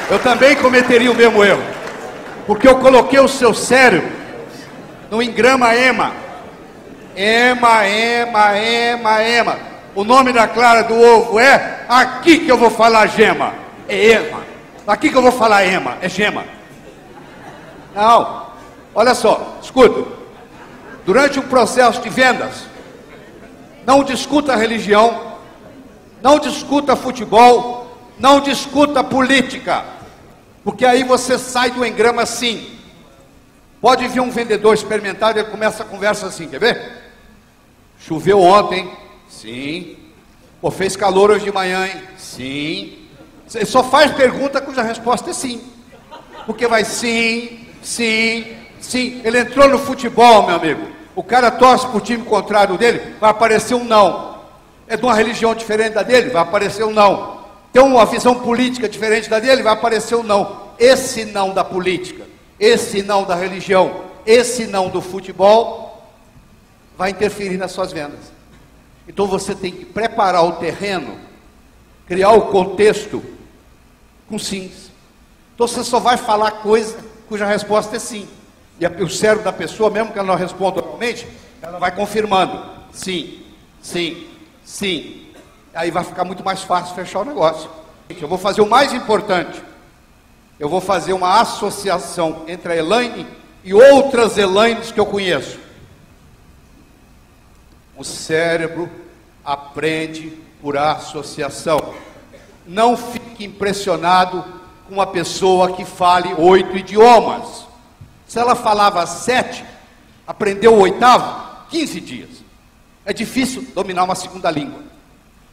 Eu também cometeria o mesmo erro. Porque eu coloquei o seu cérebro no engrama ema. Ema, ema, ema, ema. O nome da clara do ovo é? Aqui que eu vou falar gema. É ema. Aqui que eu vou falar ema. É gema. Não. Olha só, escuta. Durante um processo de vendas, não discuta religião, não discuta futebol, não discuta política, porque aí você sai do engrama assim. Pode vir um vendedor experimentado e ele começa a conversa assim, quer ver? Choveu ontem? Sim. Pô, fez calor hoje de manhã, hein? Sim. Ele só faz pergunta cuja resposta é sim. Porque vai sim, sim, sim. Ele entrou no futebol, meu amigo. O cara torce para o time contrário dele, vai aparecer um não. É de uma religião diferente da dele, vai aparecer um não. Tem uma visão política diferente da dele, vai aparecer um não. Esse não da política, esse não da religião, esse não do futebol, vai interferir nas suas vendas. Então você tem que preparar o terreno, criar o contexto com sims. Então você só vai falar coisa cuja resposta é sim. E o cérebro da pessoa, mesmo que ela não responda normalmente, ela vai confirmando. Sim, sim, sim. Aí vai ficar muito mais fácil fechar o negócio. Eu vou fazer o mais importante. Eu vou fazer uma associação entre a Elaine e outras Elaines que eu conheço. O cérebro aprende por associação. Não fique impressionado com uma pessoa que fale 8 idiomas. Se ela falava 7, aprendeu o 8º, 15 dias. É difícil dominar uma segunda língua.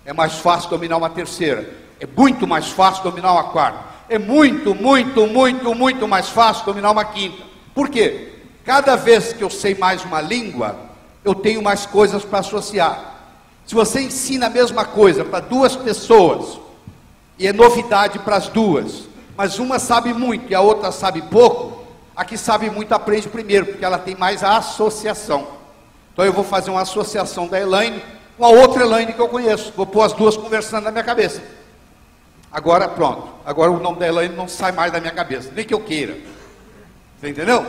É mais fácil dominar uma terceira. É muito mais fácil dominar uma quarta. É muito, muito, muito, muito mais fácil dominar uma quinta. Por quê? Cada vez que eu sei mais uma língua, eu tenho mais coisas para associar. Se você ensina a mesma coisa para 2 pessoas, e é novidade para as 2, mas uma sabe muito e a outra sabe pouco, a que sabe muito aprende primeiro, porque ela tem mais a associação. Então eu vou fazer uma associação da Elaine com a outra Elaine que eu conheço. Vou pôr as 2 conversando na minha cabeça. Agora pronto. Agora o nome da Elaine não sai mais da minha cabeça, nem que eu queira. Você entendeu?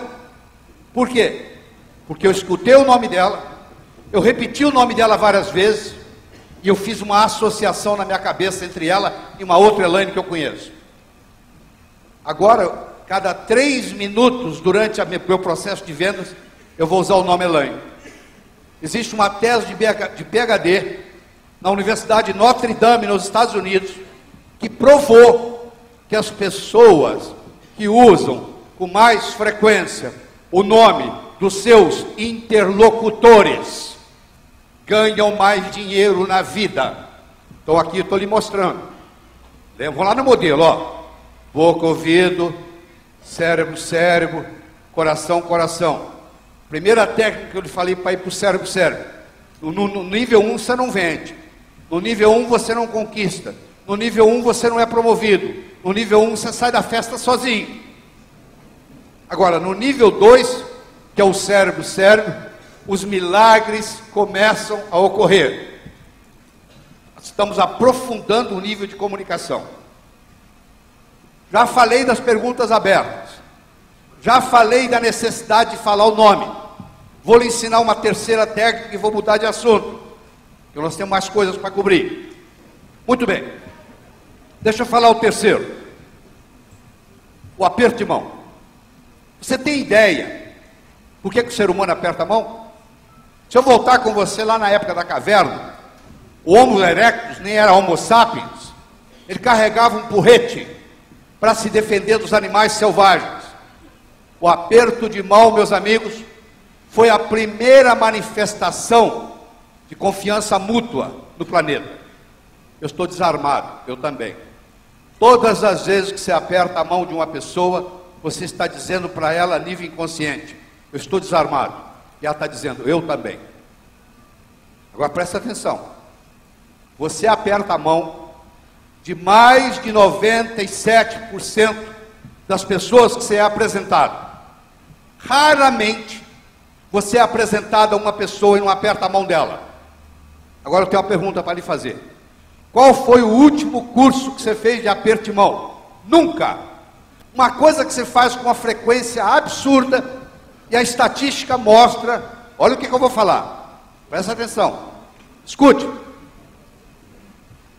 Por quê? Porque eu escutei o nome dela, Eu repeti o nome dela várias vezes e eu fiz uma associação na minha cabeça entre ela e uma outra Elaine que eu conheço. Agora, cada 3 minutos durante o meu processo de vendas, eu vou usar o nome Elaine. Existe uma tese de PhD na Universidade de Notre Dame, nos Estados Unidos, que provou que as pessoas que usam com mais frequência o nome dos seus interlocutores ganham mais dinheiro na vida. Então aqui eu estou lhe mostrando. Vamos lá no modelo, ó. Boca, ouvido, cérebro, cérebro, coração, coração. Primeira técnica que eu lhe falei para ir para o cérebro, cérebro. No nível 1 você não vende. No nível 1 você não conquista. No nível 1 você não é promovido. No nível 1 você sai da festa sozinho. Agora, no nível 2, que é o cérebro, cérebro, os milagres começam a ocorrer. Estamos aprofundando o nível de comunicação. Já falei das perguntas abertas. Já falei da necessidade de falar o nome. Vou lhe ensinar uma terceira técnica e vou mudar de assunto, porque nós temos mais coisas para cobrir. Muito bem. Deixa eu falar o terceiro. O aperto de mão. Você tem ideia por que o ser humano aperta a mão? Se eu voltar com você lá na época da caverna, o Homo erectus nem era Homo sapiens. Ele carregava um porrete para se defender dos animais selvagens. O aperto de mão, meus amigos, foi a primeira manifestação de confiança mútua no planeta. Eu estou desarmado, eu também. Todas as vezes que você aperta a mão de uma pessoa, você está dizendo para ela a nível inconsciente: eu estou desarmado. E ela está dizendo: eu também. Agora presta atenção. Você aperta a mão de mais de 97% das pessoas que você é apresentado. Raramente você é apresentado a uma pessoa e não aperta a mão dela. Agora eu tenho uma pergunta para lhe fazer. Qual foi o último curso que você fez de aperto de mão? Nunca. Uma coisa que você faz com uma frequência absurda e a estatística mostra, olha o que eu vou falar. Presta atenção. Escute.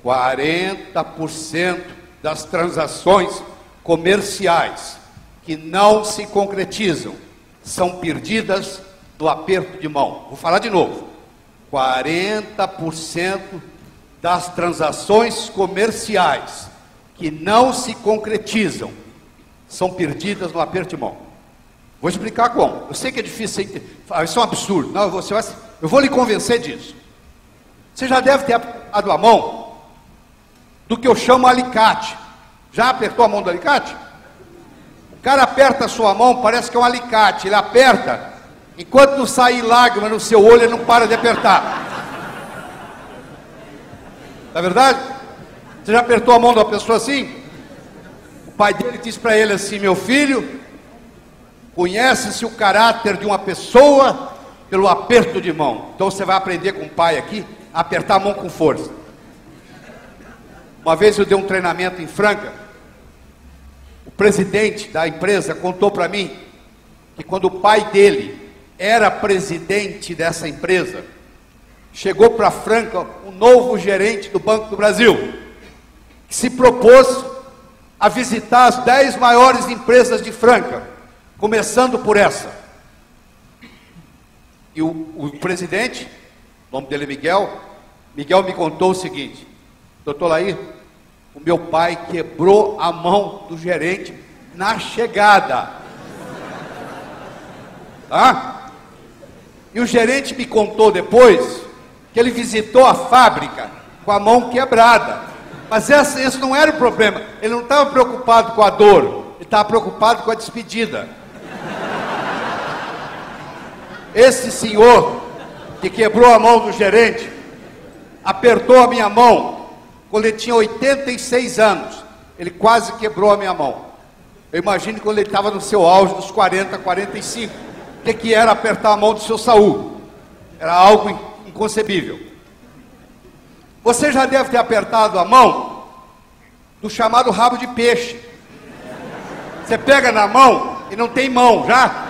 40% das transações comerciais que não se concretizam são perdidas no aperto de mão. Vou falar de novo. 40% das transações comerciais que não se concretizam são perdidas no aperto de mão. Vou explicar como. Eu sei que é difícil, isso é um absurdo. Não, eu vou lhe convencer disso. Você já deve ter apertado a mão do que eu chamo alicate. Já apertou a mão do alicate? O cara aperta a sua mão, parece que é um alicate. Ele aperta, enquanto não sair lágrima no seu olho, ele não para de apertar. Não é verdade? Você já apertou a mão de uma pessoa assim? O pai dele disse para ele assim: meu filho, conhece-se o caráter de uma pessoa pelo aperto de mão. Então você vai aprender com o pai aqui a apertar a mão com força. Uma vez eu dei um treinamento em Franca. O presidente da empresa contou para mim que quando o pai dele era presidente dessa empresa, chegou para Franca um novo gerente do Banco do Brasil, que se propôs a visitar as 10 maiores empresas de Franca, começando por essa. E o presidente, o nome dele é Miguel me contou o seguinte: doutor Lair, o meu pai quebrou a mão do gerente na chegada. E o gerente me contou depois que ele visitou a fábrica com a mão quebrada. Mas esse não era o problema. Ele não estava preocupado com a dor, ele estava preocupado com a despedida. Esse senhor que quebrou a mão do gerente apertou a minha mão quando ele tinha 86 anos. Ele quase quebrou a minha mão. Eu imagino quando ele estava no seu auge dos 40, 45. O que era apertar a mão do seu Saul? Era algo inconcebível. Você já deve ter apertado a mão do chamado rabo de peixe. Você pega na mão e não tem mão, já?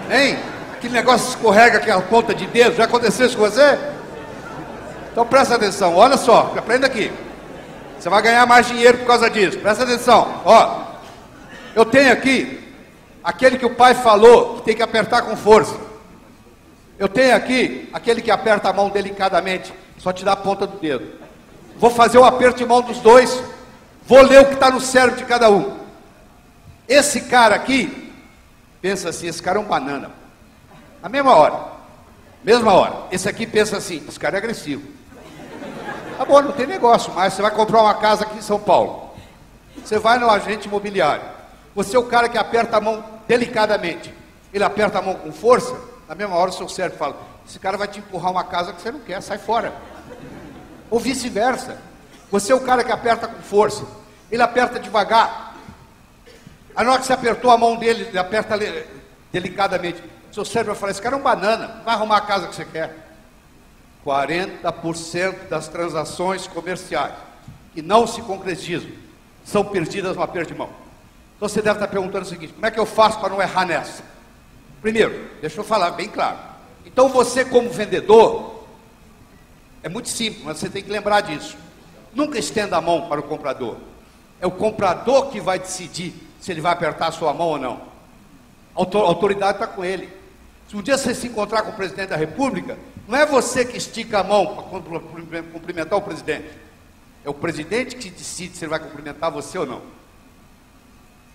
Hein? aquele negócio escorrega aquela ponta de dedo. Já aconteceu isso com você? Então presta atenção, olha só, aprenda aqui. Você vai ganhar mais dinheiro por causa disso. Presta atenção, ó. Eu tenho aqui aquele que o pai falou que tem que apertar com força. Eu tenho aqui aquele que aperta a mão delicadamente, só te dá a ponta do dedo. Vou fazer o aperto de mão dos dois, vou ler o que está no cérebro de cada um. Esse cara aqui, pensa assim, esse cara é um banana. Na mesma hora. Esse aqui pensa assim, esse cara é agressivo. Tá bom, não tem negócio mais, você vai comprar uma casa aqui em São Paulo. Você vai no agente imobiliário. Você é o cara que aperta a mão delicadamente. Ele aperta a mão com força, na mesma hora o seu cérebro fala, esse cara vai te empurrar uma casa que você não quer, sai fora. Ou vice-versa. Você é o cara que aperta com força. Ele aperta devagar. A hora que você apertou a mão dele, ele aperta delicadamente. Seu cérebro vai falar, esse cara é um banana, vai arrumar a casa que você quer. 40% das transações comerciais que não se concretizam são perdidas no aperto de mão. Então você deve estar perguntando o seguinte, como é que eu faço para não errar nessa? Primeiro, deixa eu falar bem claro. Então você como vendedor, é muito simples, mas você tem que lembrar disso. Nunca estenda a mão para o comprador. É o comprador que vai decidir se ele vai apertar a sua mão ou não. A autoridade está com ele. Se um dia você se encontrar com o presidente da República, não é você que estica a mão para cumprimentar o presidente. É o presidente que decide se ele vai cumprimentar você ou não.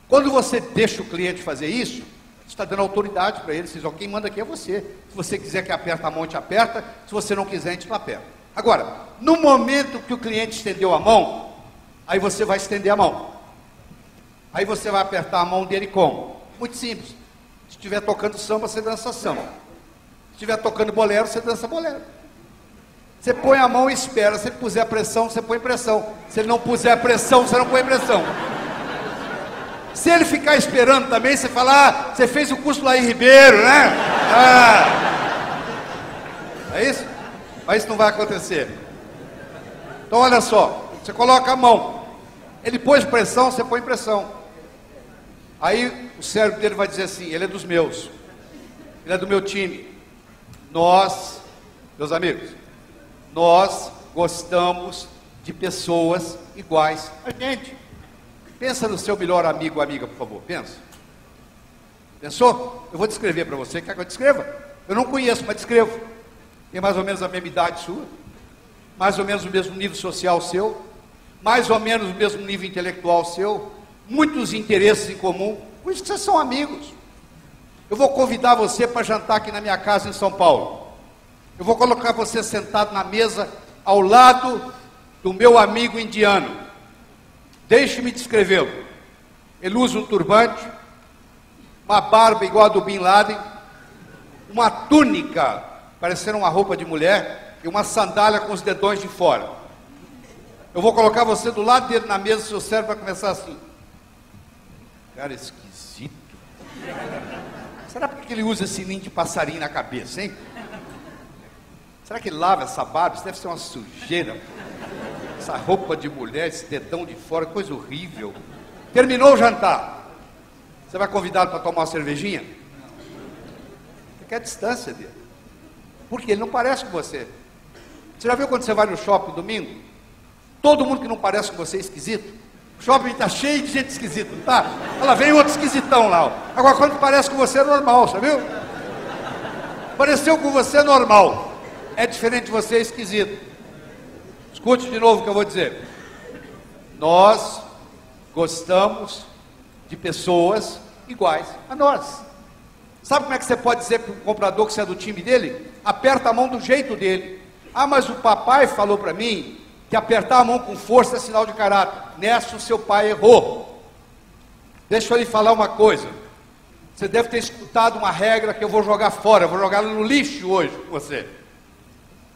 Quando você deixa o cliente fazer isso, você está dando autoridade para ele. Você diz, ó, quem manda aqui é você. Se você quiser que aperta a mão, te aperta. Se você não quiser, a gente não aperta. Agora, no momento que o cliente estendeu a mão, aí você vai estender a mão. Aí você vai apertar a mão dele como? Muito simples. Se estiver tocando samba, você dança samba. Se estiver tocando bolero, você dança bolero. Você põe a mão e espera. Se ele puser pressão, você põe pressão. Se ele não puser pressão, você não põe pressão. Se ele ficar esperando também, você fala, ah, você fez o curso lá em Ribeiro, né? Ah. É isso? Mas isso não vai acontecer. Então olha só, você coloca a mão. Ele pôs pressão, você põe pressão. Aí o cérebro dele vai dizer assim, ele é dos meus. Ele é do meu time. Nós, meus amigos, nós gostamos de pessoas iguais a gente. Pensa no seu melhor amigo ou amiga, por favor, pensa. Pensou? Eu vou descrever para você, quer que eu descreva? Eu não conheço, mas descrevo. Tem mais ou menos a mesma idade sua, mais ou menos o mesmo nível social seu, mais ou menos o mesmo nível intelectual seu, muitos interesses em comum, por isso que vocês são amigos. Eu vou convidar você para jantar aqui na minha casa em São Paulo. Eu vou colocar você sentado na mesa ao lado do meu amigo indiano. Deixe-me descrevê-lo. Ele usa um turbante, uma barba igual a do Bin Laden, uma túnica, parecendo uma roupa de mulher, e uma sandália com os dedões de fora. Eu vou colocar você do lado dele na mesa, seu cérebro vai começar assim. Cara esquisito. Será porque ele usa esse ninho de passarinho na cabeça, hein? Será que ele lava essa barba? Isso deve ser uma sujeira. Essa roupa de mulher, esse dedão de fora, coisa horrível. Terminou o jantar. Você vai convidá-lo para tomar uma cervejinha? Fique à distância dele. Porque ele não parece com você. Você já viu quando você vai no shopping domingo? Todo mundo que não parece com você é esquisito. O shopping está cheio de gente esquisita, não está? Ela vem outro esquisitão lá. Ó. Agora, quando parece com você é normal, você viu? Pareceu com você é normal. É diferente de você, é esquisito. Escute de novo o que eu vou dizer. Nós gostamos de pessoas iguais a nós. Sabe como é que você pode dizer para o comprador que você é do time dele? Aperta a mão do jeito dele. Ah, mas o papai falou para mim que apertar a mão com força é sinal de caráter. Nessa o seu pai errou. Deixa eu lhe falar uma coisa. Você deve ter escutado uma regra que eu vou jogar fora, eu vou jogar no lixo hoje com você.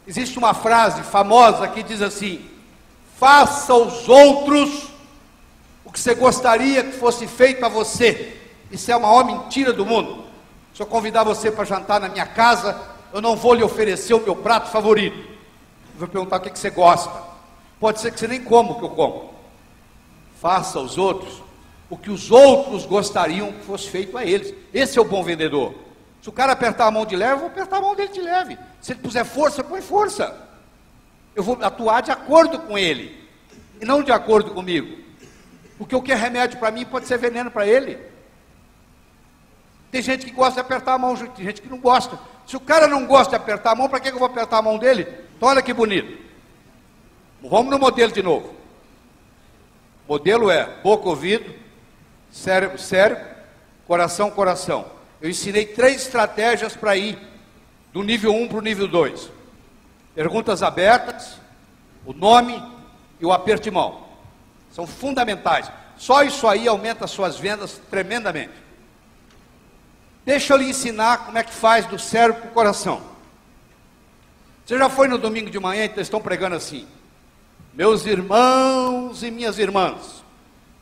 Existe uma frase famosa que diz assim: faça aos outros o que você gostaria que fosse feito a você. Isso é a maior mentira do mundo. Se eu convidar você para jantar na minha casa, eu não vou lhe oferecer o meu prato favorito. Eu vou perguntar o que você gosta. Pode ser que você nem coma o que eu como. Faça aos outros o que os outros gostariam que fosse feito a eles. Esse é o bom vendedor. Se o cara apertar a mão de leve, eu vou apertar a mão dele de leve. Se ele puser força, põe força. Eu vou atuar de acordo com ele, e não de acordo comigo. Porque o que é remédio para mim pode ser veneno para ele. Tem gente que gosta de apertar a mão, tem gente que não gosta. Se o cara não gosta de apertar a mão, para que eu vou apertar a mão dele? Então olha que bonito. Vamos no modelo de novo. O modelo é boca, ouvido, cérebro, cérebro, coração, coração. Eu ensinei 3 estratégias para ir do nível 1 para o nível 2. Perguntas abertas, o nome e o aperto de mão. São fundamentais. Só isso aí aumenta as suas vendas tremendamente. Deixa eu lhe ensinar como é que faz do cérebro para o coração. Você já foi no domingo de manhã e eles estão pregando assim: meus irmãos e minhas irmãs,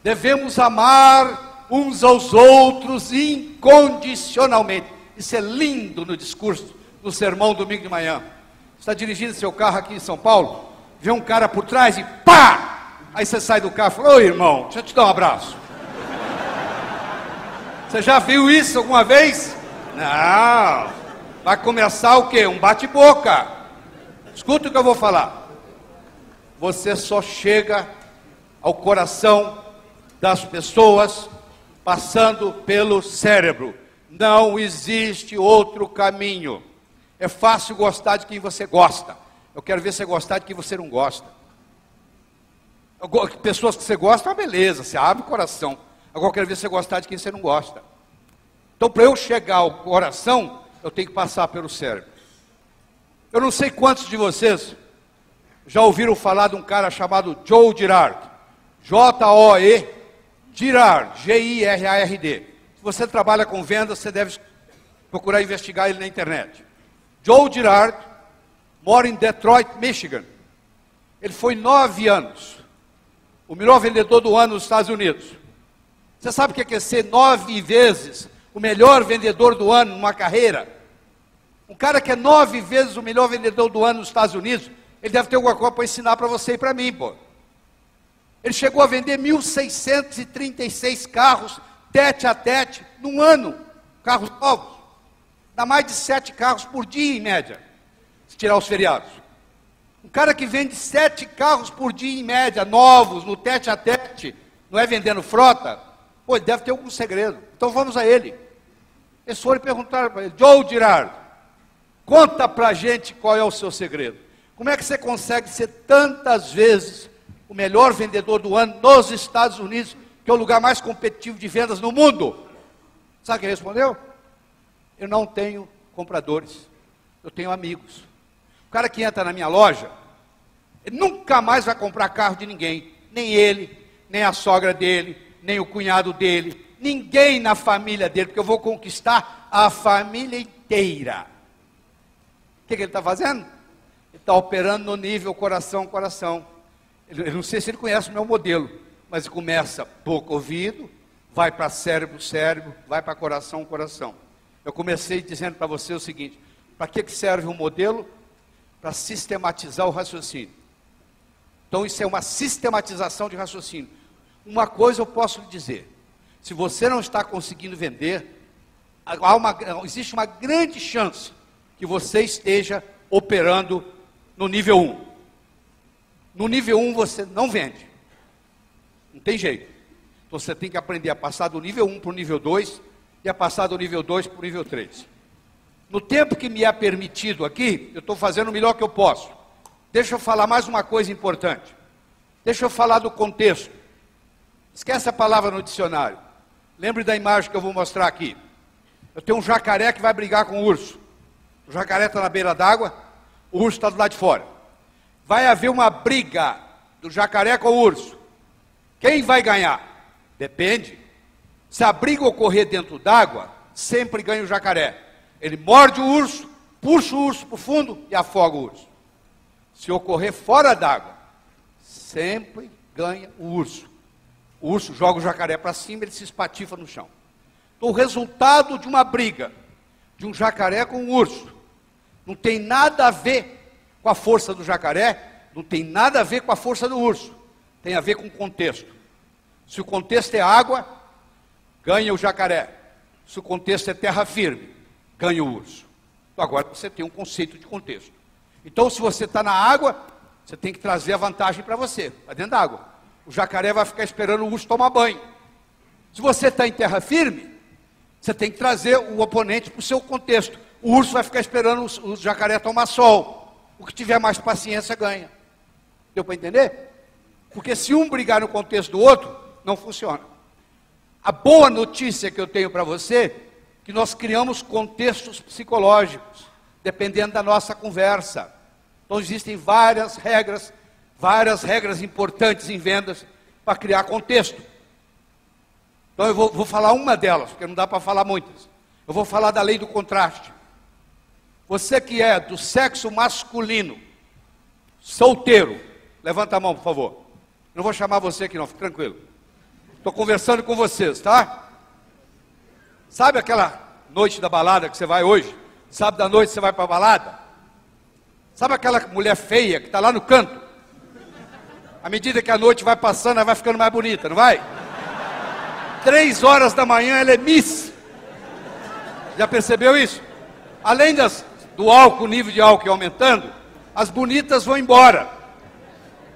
devemos amar uns aos outros incondicionalmente. Isso é lindo no discurso do sermão domingo de manhã. Você está dirigindo seu carro aqui em São Paulo, vê um cara por trás e pá! Aí você sai do carro e fala: ô irmão, deixa eu te dar um abraço. Você já viu isso alguma vez? Não. Vai começar o quê? Um bate-boca. Escuta o que eu vou falar. Você só chega ao coração das pessoas passando pelo cérebro. Não existe outro caminho. É fácil gostar de quem você gosta. Eu quero ver você gostar de quem você não gosta. Pessoas que você gosta, é uma beleza, você abre o coração. Agora eu quero ver você gostar de quem você não gosta. Então, para eu chegar ao coração, eu tenho que passar pelo cérebro. Eu não sei quantos de vocês já ouviram falar de um cara chamado Joe Girard. J-O-E Girard, G-I-R-A-R-D. Se você trabalha com vendas, você deve procurar investigar ele na internet. Joe Girard mora em Detroit, Michigan. Ele foi 9 anos o melhor vendedor do ano nos Estados Unidos. Você sabe o que é ser 9 vezes o melhor vendedor do ano numa carreira? Um cara que é 9 vezes o melhor vendedor do ano nos Estados Unidos, ele deve ter alguma coisa para ensinar para você e para mim, pô. Ele chegou a vender 1.636 carros, tete a tete, num ano. Carros novos. Dá mais de 7 carros por dia, em média, se tirar os feriados. Um cara que vende 7 carros por dia, em média, novos, no tete a tete, não é vendendo frota? Pô, ele deve ter algum segredo. Então vamos a ele. Eles foram perguntar para ele: Joe Girard, conta pra gente qual é o seu segredo. Como é que você consegue ser tantas vezes o melhor vendedor do ano nos Estados Unidos, que é o lugar mais competitivo de vendas no mundo? Sabe o que ele respondeu? Eu não tenho compradores, eu tenho amigos. O cara que entra na minha loja, ele nunca mais vai comprar carro de ninguém. Nem ele, nem a sogra dele, nem o cunhado dele, ninguém na família dele, porque eu vou conquistar a família inteira. O que ele está fazendo? Ele está operando no nível coração. Eu não sei se ele conhece o meu modelo, mas ele começa boca, ouvido, vai para cérebro, vai para coração. Eu comecei dizendo para você o seguinte: para que serve um modelo? Para sistematizar o raciocínio. Então isso é uma sistematização de raciocínio. Uma coisa eu posso lhe dizer: se você não está conseguindo vender, existe uma grande chance que você esteja operando no nível 1. No nível 1 você não vende. Não tem jeito. Então você tem que aprender a passar do nível 1 para o nível 2 e a passar do nível 2 para o nível 3. No tempo que me é permitido aqui, eu estou fazendo o melhor que eu posso. Deixa eu falar mais uma coisa importante. Deixa eu falar do contexto. Esquece a palavra no dicionário. Lembre da imagem que eu vou mostrar aqui. Eu tenho um jacaré que vai brigar com o urso. O jacaré está na beira d'água, o urso está do lado de fora. Vai haver uma briga do jacaré com o urso. Quem vai ganhar? Depende. Se a briga ocorrer dentro d'água, sempre ganha o jacaré. Ele morde o urso, puxa o urso para o fundo e afoga o urso. Se ocorrer fora d'água, sempre ganha o urso. O urso joga o jacaré para cima, ele se espatifa no chão. Então, o resultado de uma briga de um jacaré com um urso não tem nada a ver com a força do jacaré, não tem nada a ver com a força do urso. Tem a ver com o contexto. Se o contexto é água, ganha o jacaré. Se o contexto é terra firme, ganha o urso. Então agora você tem um conceito de contexto. Então se você está na água, você tem que trazer a vantagem para você, está dentro da água. O jacaré vai ficar esperando o urso tomar banho. Se você está em terra firme, você tem que trazer o oponente para o seu contexto. O urso vai ficar esperando o jacaré tomar sol. O que tiver mais paciência ganha. Deu para entender? Porque se um brigar no contexto do outro, não funciona. A boa notícia que eu tenho para você, é que nós criamos contextos psicológicos, dependendo da nossa conversa. Então existem várias regras importantes em vendas para criar contexto. Então eu vou falar uma delas, porque não dá para falar muitas. Eu vou falar da lei do contraste. Você que é do sexo masculino, solteiro, levanta a mão, por favor. Não vou chamar você aqui não, fique tranquilo. Estou conversando com vocês, tá? Sabe aquela noite da balada que você vai hoje? Sábado à noite você vai para a balada? Sabe aquela mulher feia que está lá no canto? À medida que a noite vai passando, ela vai ficando mais bonita, não vai? 3 horas da manhã ela é Miss. Já percebeu isso? Além do álcool, o nível de álcool aumentando, as bonitas vão embora.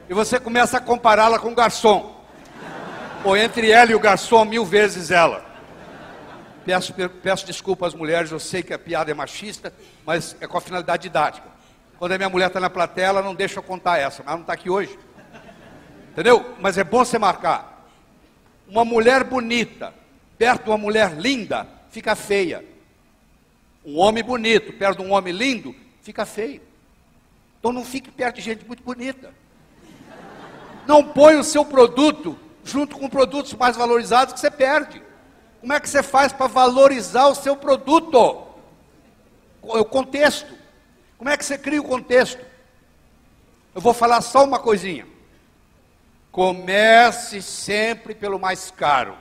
E você começa a compará-la com o garçom. Ou entre ela e o garçom, 1000 vezes ela. Peço desculpa às mulheres, eu sei que a piada é machista, mas é com a finalidade didática. Quando a minha mulher está na plateia, ela não deixa eu contar essa, mas ela não está aqui hoje. Entendeu? Mas é bom você marcar. Uma mulher bonita, perto de uma mulher linda, fica feia. Um homem bonito, perto de um homem lindo, fica feio. Então não fique perto de gente muito bonita. Não põe o seu produto junto com produtos mais valorizados que você perde. Como é que você faz para valorizar o seu produto? O contexto. Como é que você cria o contexto? Eu vou falar só uma coisinha. Comece sempre pelo mais caro.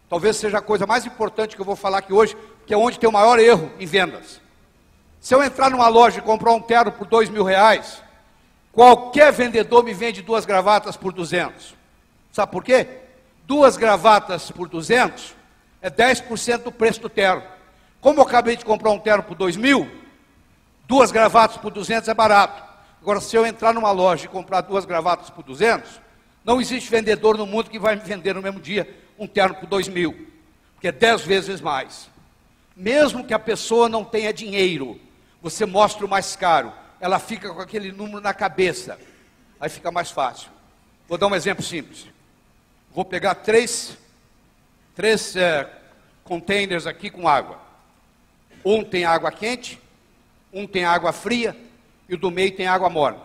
Talvez seja a coisa mais importante que eu vou falar aqui hoje, que é onde tem o maior erro em vendas. Se eu entrar numa loja e comprar um terno por R$2.000, qualquer vendedor me vende 2 gravatas por 200. Sabe por quê? 2 gravatas por 200 é 10% do preço do terno. Como eu acabei de comprar um terno por 2.000, 2 gravatas por 200 é barato. Agora, se eu entrar numa loja e comprar 2 gravatas por 200, não existe vendedor no mundo que vai me vender no mesmo dia um terno por 2.000, porque é 10 vezes mais. Mesmo que a pessoa não tenha dinheiro, você mostra o mais caro, ela fica com aquele número na cabeça, aí fica mais fácil. Vou dar um exemplo simples. Vou pegar três containers aqui com água. Um tem água quente, um tem água fria e o do meio tem água morna.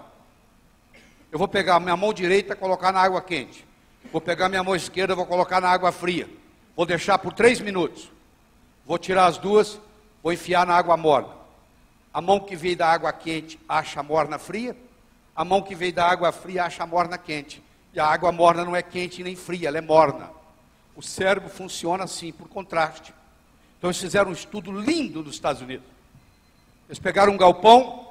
Eu vou pegar a minha mão direita e colocar na água quente. Vou pegar a minha mão esquerda e vou colocar na água fria. Vou deixar por 3 minutos. Vou tirar as duas, vou enfiar na água morna. A mão que veio da água quente acha a morna fria. A mão que veio da água fria acha a morna quente. E a água morna não é quente nem fria, ela é morna. O cérebro funciona assim, por contraste. Então eles fizeram um estudo lindo nos Estados Unidos. Eles pegaram um galpão,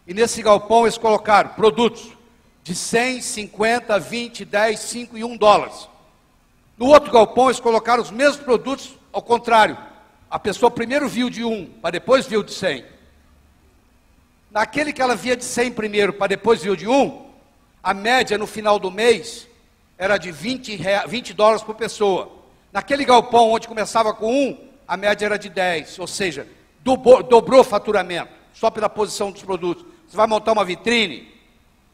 e nesse galpão eles colocaram produtos de 100, 50, 20, 10, 5 e $1. No outro galpão eles colocaram os mesmos produtos ao contrário. A pessoa primeiro viu de 1, para depois viu de 100. Naquele que ela via de 100 primeiro, para depois viu de 1, a média no final do mês era de $20 por pessoa. Naquele galpão onde começava com 1, a média era de 10, ou seja, dobrou o faturamento, só pela posição dos produtos. Você vai montar uma vitrine,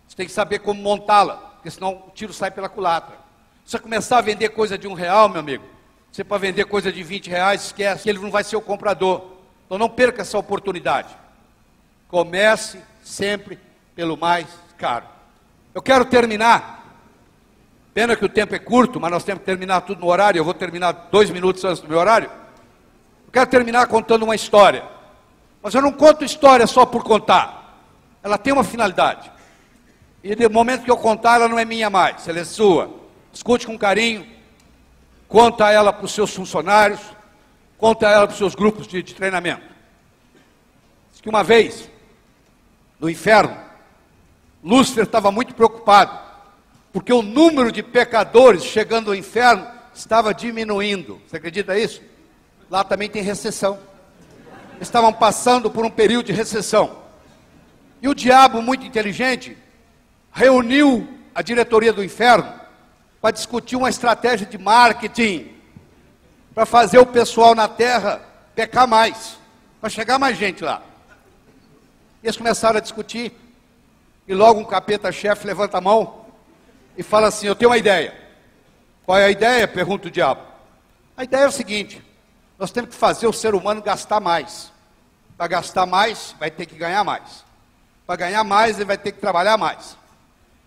você tem que saber como montá-la, porque senão o tiro sai pela culatra. Se você começar a vender coisa de R$1, meu amigo, você para vender coisa de R$20, esquece que ele não vai ser o comprador. Então não perca essa oportunidade. Comece sempre pelo mais caro. Eu quero terminar, pena que o tempo é curto, mas nós temos que terminar tudo no horário, eu vou terminar 2 minutos antes do meu horário. Eu quero terminar contando uma história, mas eu não conto história só por contar, ela tem uma finalidade, e no momento que eu contar, ela não é minha mais, ela é sua. Escute com carinho, conta ela para os seus funcionários, conta ela para os seus grupos de treinamento. Diz que uma vez, no inferno, Lúcifer estava muito preocupado, porque o número de pecadores chegando ao inferno estava diminuindo. Você acredita nisso? Lá também tem recessão. estavam passando por um período de recessão. E o diabo, muito inteligente, reuniu a diretoria do inferno para discutir uma estratégia de marketing, para fazer o pessoal na terra pecar mais, para chegar mais gente lá. E eles começaram a discutir, e logo um capeta-chefe levanta a mão e fala assim: eu tenho uma ideia. Qual é a ideia? Pergunta o diabo. A ideia é o seguinte: nós temos que fazer o ser humano gastar mais. Para gastar mais, vai ter que ganhar mais. Para ganhar mais, ele vai ter que trabalhar mais.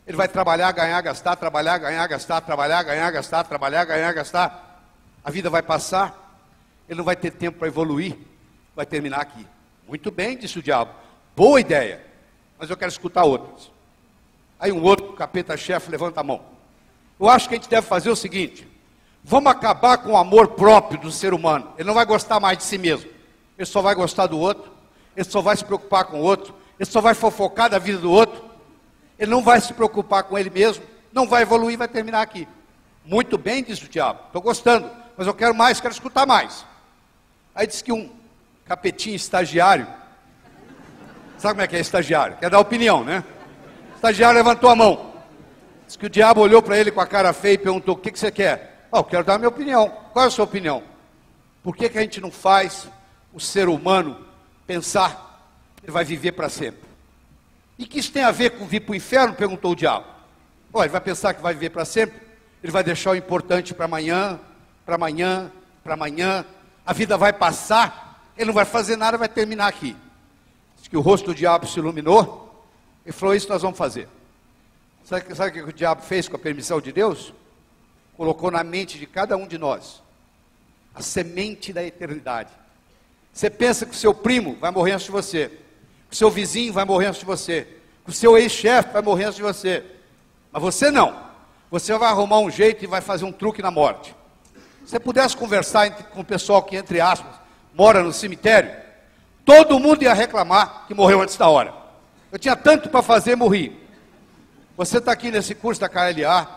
Ele vai trabalhar, ganhar, gastar, trabalhar, ganhar, gastar, trabalhar, ganhar, gastar, trabalhar, ganhar, gastar. A vida vai passar, ele não vai ter tempo para evoluir, vai terminar aqui. Muito bem, disse o diabo. Boa ideia, mas eu quero escutar outras. Aí um outro capeta-chefe levanta a mão. Eu acho que a gente deve fazer o seguinte: vamos acabar com o amor próprio do ser humano. Ele não vai gostar mais de si mesmo. Ele só vai gostar do outro. Ele só vai se preocupar com o outro. Ele só vai fofocar da vida do outro. Ele não vai se preocupar com ele mesmo. Não vai evoluir, vai terminar aqui. Muito bem, disse o diabo. Estou gostando, mas eu quero mais, quero escutar mais. Aí disse que um capetinho estagiário, sabe como é que é estagiário? Quer dar opinião, né? O estagiário levantou a mão. Diz que o diabo olhou para ele com a cara feia e perguntou: o que você quer? Eu quero dar a minha opinião. Qual é a sua opinião? Por que a gente não faz o ser humano pensar que ele vai viver para sempre? E que isso tem a ver com vir para o inferno? Perguntou o diabo. Ele vai pensar que vai viver para sempre? Ele vai deixar o importante para amanhã, para amanhã, para amanhã. A vida vai passar, ele não vai fazer nada, vai terminar aqui. Diz que o rosto do diabo se iluminou e falou: isso nós vamos fazer. Sabe o que o diabo fez com a permissão de Deus? Colocou na mente de cada um de nós a semente da eternidade. Você pensa que o seu primo vai morrer antes de você, que o seu vizinho vai morrer antes de você, que o seu ex-chefe vai morrer antes de você, mas você não. Você vai arrumar um jeito e vai fazer um truque na morte. Se você pudesse conversar com o pessoal que, entre aspas, mora no cemitério, todo mundo ia reclamar que morreu antes da hora. Eu tinha tanto para fazer, morri. Você está aqui nesse curso da KLA,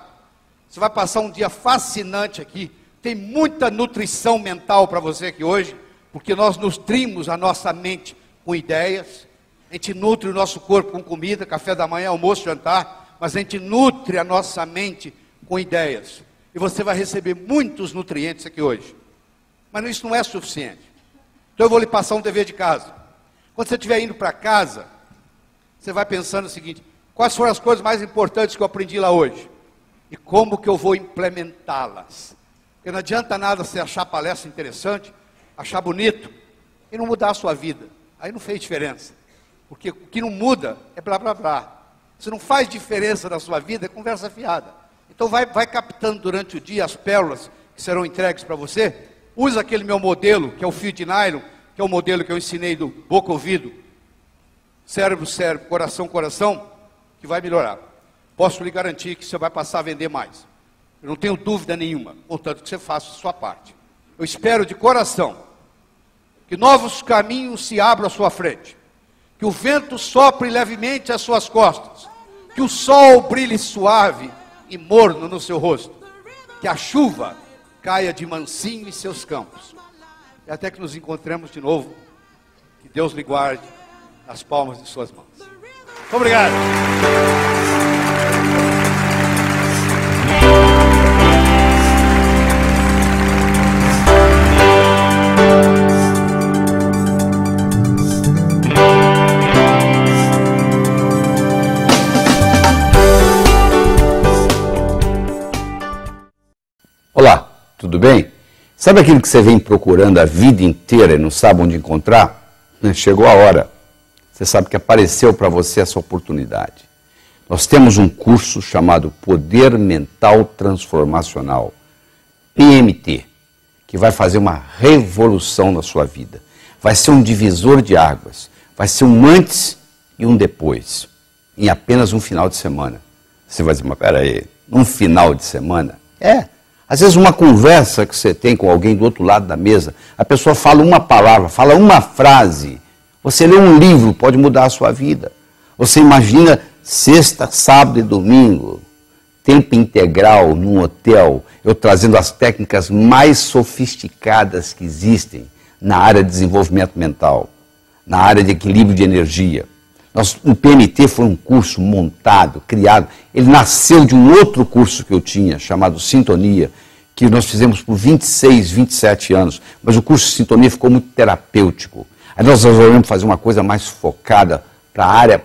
você vai passar um dia fascinante aqui, tem muita nutrição mental para você aqui hoje, porque nós nutrimos a nossa mente com ideias, a gente nutre o nosso corpo com comida, café da manhã, almoço, jantar, mas a gente nutre a nossa mente com ideias. E você vai receber muitos nutrientes aqui hoje. Mas isso não é suficiente. Então eu vou lhe passar um dever de casa. Quando você estiver indo para casa, você vai pensando o seguinte: quais foram as coisas mais importantes que eu aprendi lá hoje? E como que eu vou implementá-las? Porque não adianta nada você achar a palestra interessante, achar bonito, e não mudar a sua vida. Aí não fez diferença. Porque o que não muda é blá blá blá. Se não faz diferença na sua vida, é conversa fiada. Então vai captando durante o dia as pérolas que serão entregues para você. Usa aquele meu modelo, que é o fio de nylon, que é o modelo que eu ensinei do boca-ouvido, cérebro-cérebro, coração-coração, que vai melhorar. Posso lhe garantir que você vai passar a vender mais. Eu não tenho dúvida nenhuma, contanto que você faça a sua parte. Eu espero de coração que novos caminhos se abram à sua frente, que o vento sopre levemente às suas costas, que o sol brilhe suave e morno no seu rosto, que a chuva caia de mansinho em seus campos, e até que nos encontremos de novo, que Deus lhe guarde nas palmas de suas mãos. Muito obrigado. Olá, tudo bem? Sabe aquilo que você vem procurando a vida inteira e não sabe onde encontrar? Chegou a hora. Você sabe que apareceu para você essa oportunidade. Nós temos um curso chamado Poder Mental Transformacional, PMT, que vai fazer uma revolução na sua vida. Vai ser um divisor de águas. Vai ser um antes e um depois, em apenas um final de semana. Você vai dizer: mas peraí, um final de semana? Às vezes uma conversa que você tem com alguém do outro lado da mesa, a pessoa fala uma palavra, fala uma frase, você lê um livro, pode mudar a sua vida. Você imagina sexta, sábado e domingo, tempo integral num hotel, eu trazendo as técnicas mais sofisticadas que existem na área de desenvolvimento mental, na área de equilíbrio de energia. O PMT foi um curso montado, criado, ele nasceu de um outro curso que eu tinha, chamado Sintonia, que nós fizemos por 26, 27 anos, mas o curso de Sintonia ficou muito terapêutico. Aí nós resolvemos fazer uma coisa mais focada para a área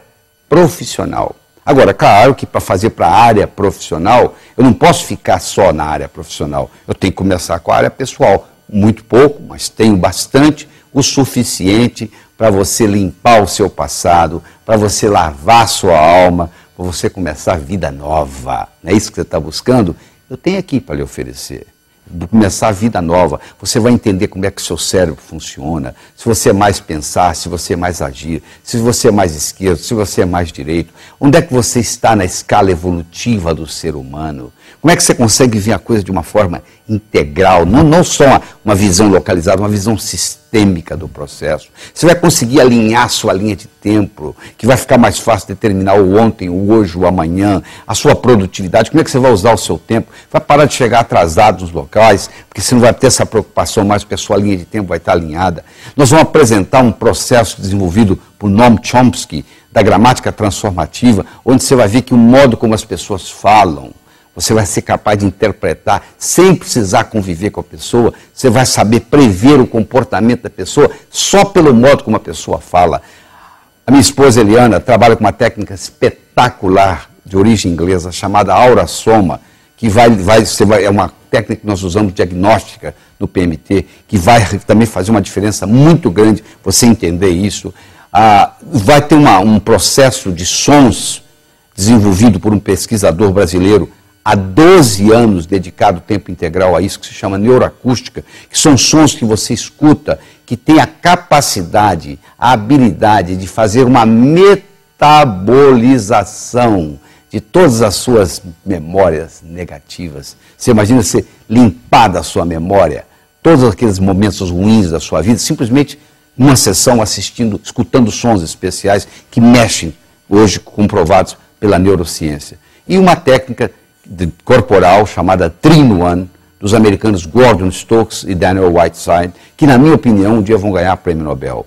profissional. Agora, claro que para fazer para a área profissional, eu não posso ficar só na área profissional. Eu tenho que começar com a área pessoal. Muito pouco, mas tenho bastante, o suficiente para você limpar o seu passado, para você lavar a sua alma, para você começar a vida nova. Não é isso que você está buscando? Eu tenho aqui para lhe oferecer. Começar a vida nova, você vai entender como é que o seu cérebro funciona, se você é mais pensar, se você é mais agir, se você é mais esquerdo, se você é mais direito, onde é que você está na escala evolutiva do ser humano, como é que você consegue ver a coisa de uma forma integral, não só uma visão localizada, uma visão sistêmica do processo. Você vai conseguir alinhar a sua linha de tempo, que vai ficar mais fácil determinar o ontem, o hoje, o amanhã, a sua produtividade, como é que você vai usar o seu tempo, vai parar de chegar atrasado nos locais, porque você não vai ter essa preocupação mais, porque a sua linha de tempo vai estar alinhada. Nós vamos apresentar um processo desenvolvido por Noam Chomsky, da gramática transformativa, onde você vai ver que o modo como as pessoas falam, você vai ser capaz de interpretar sem precisar conviver com a pessoa, você vai saber prever o comportamento da pessoa só pelo modo como a pessoa fala. A minha esposa Eliana trabalha com uma técnica espetacular de origem inglesa chamada Aura Soma, que é uma técnica que nós usamos diagnóstica no PMT, que vai também fazer uma diferença muito grande, você entender isso. Vai ter um processo de sons desenvolvido por um pesquisador brasileiro há 12 anos dedicado tempo integral a isso, que se chama neuroacústica, que são sons que você escuta, que tem a capacidade, a habilidade de fazer uma metabolização de todas as suas memórias negativas. Você imagina você limpar da sua memória todos aqueles momentos ruins da sua vida, simplesmente numa sessão escutando sons especiais que mexem, hoje comprovados pela neurociência. E uma técnica corporal chamada 3-in-1, dos americanos Gordon Stokes e Daniel Whiteside, que, na minha opinião, um dia vão ganhar o Prêmio Nobel.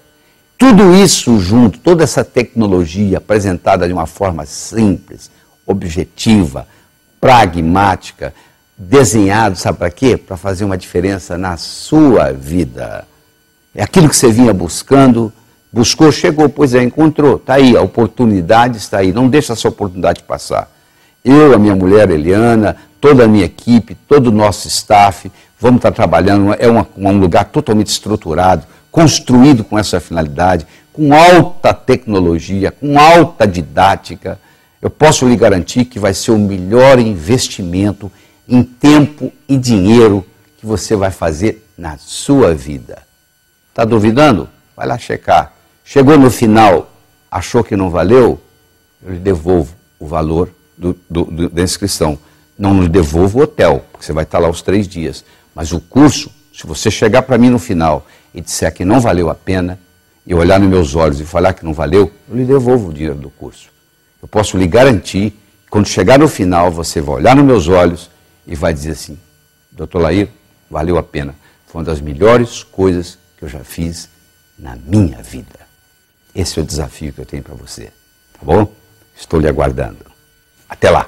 Tudo isso junto, toda essa tecnologia apresentada de uma forma simples, objetiva, pragmática, desenhado, sabe para quê? Para fazer uma diferença na sua vida. É aquilo que você vinha buscando, buscou, chegou, pois é, encontrou, está aí, a oportunidade está aí, não deixa essa oportunidade passar. Eu, a minha mulher Eliana, toda a minha equipe, todo o nosso staff, vamos estar trabalhando, é um lugar totalmente estruturado, construído com essa finalidade, com alta tecnologia, com alta didática. Eu posso lhe garantir que vai ser o melhor investimento em tempo e dinheiro que você vai fazer na sua vida. Está duvidando? Vai lá checar. Chegou no final, achou que não valeu? Eu lhe devolvo o valor da inscrição. Não lhe devolvo o hotel, porque você vai estar lá os 3 dias. Mas o curso, se você chegar para mim no final e disser que não valeu a pena, e olhar nos meus olhos e falar que não valeu, eu lhe devolvo o dinheiro do curso. Eu posso lhe garantir que quando chegar no final, você vai olhar nos meus olhos e vai dizer assim: Dr. Lair, valeu a pena. Foi uma das melhores coisas que eu já fiz na minha vida. Esse é o desafio que eu tenho para você. Tá bom? Estou lhe aguardando. Até lá!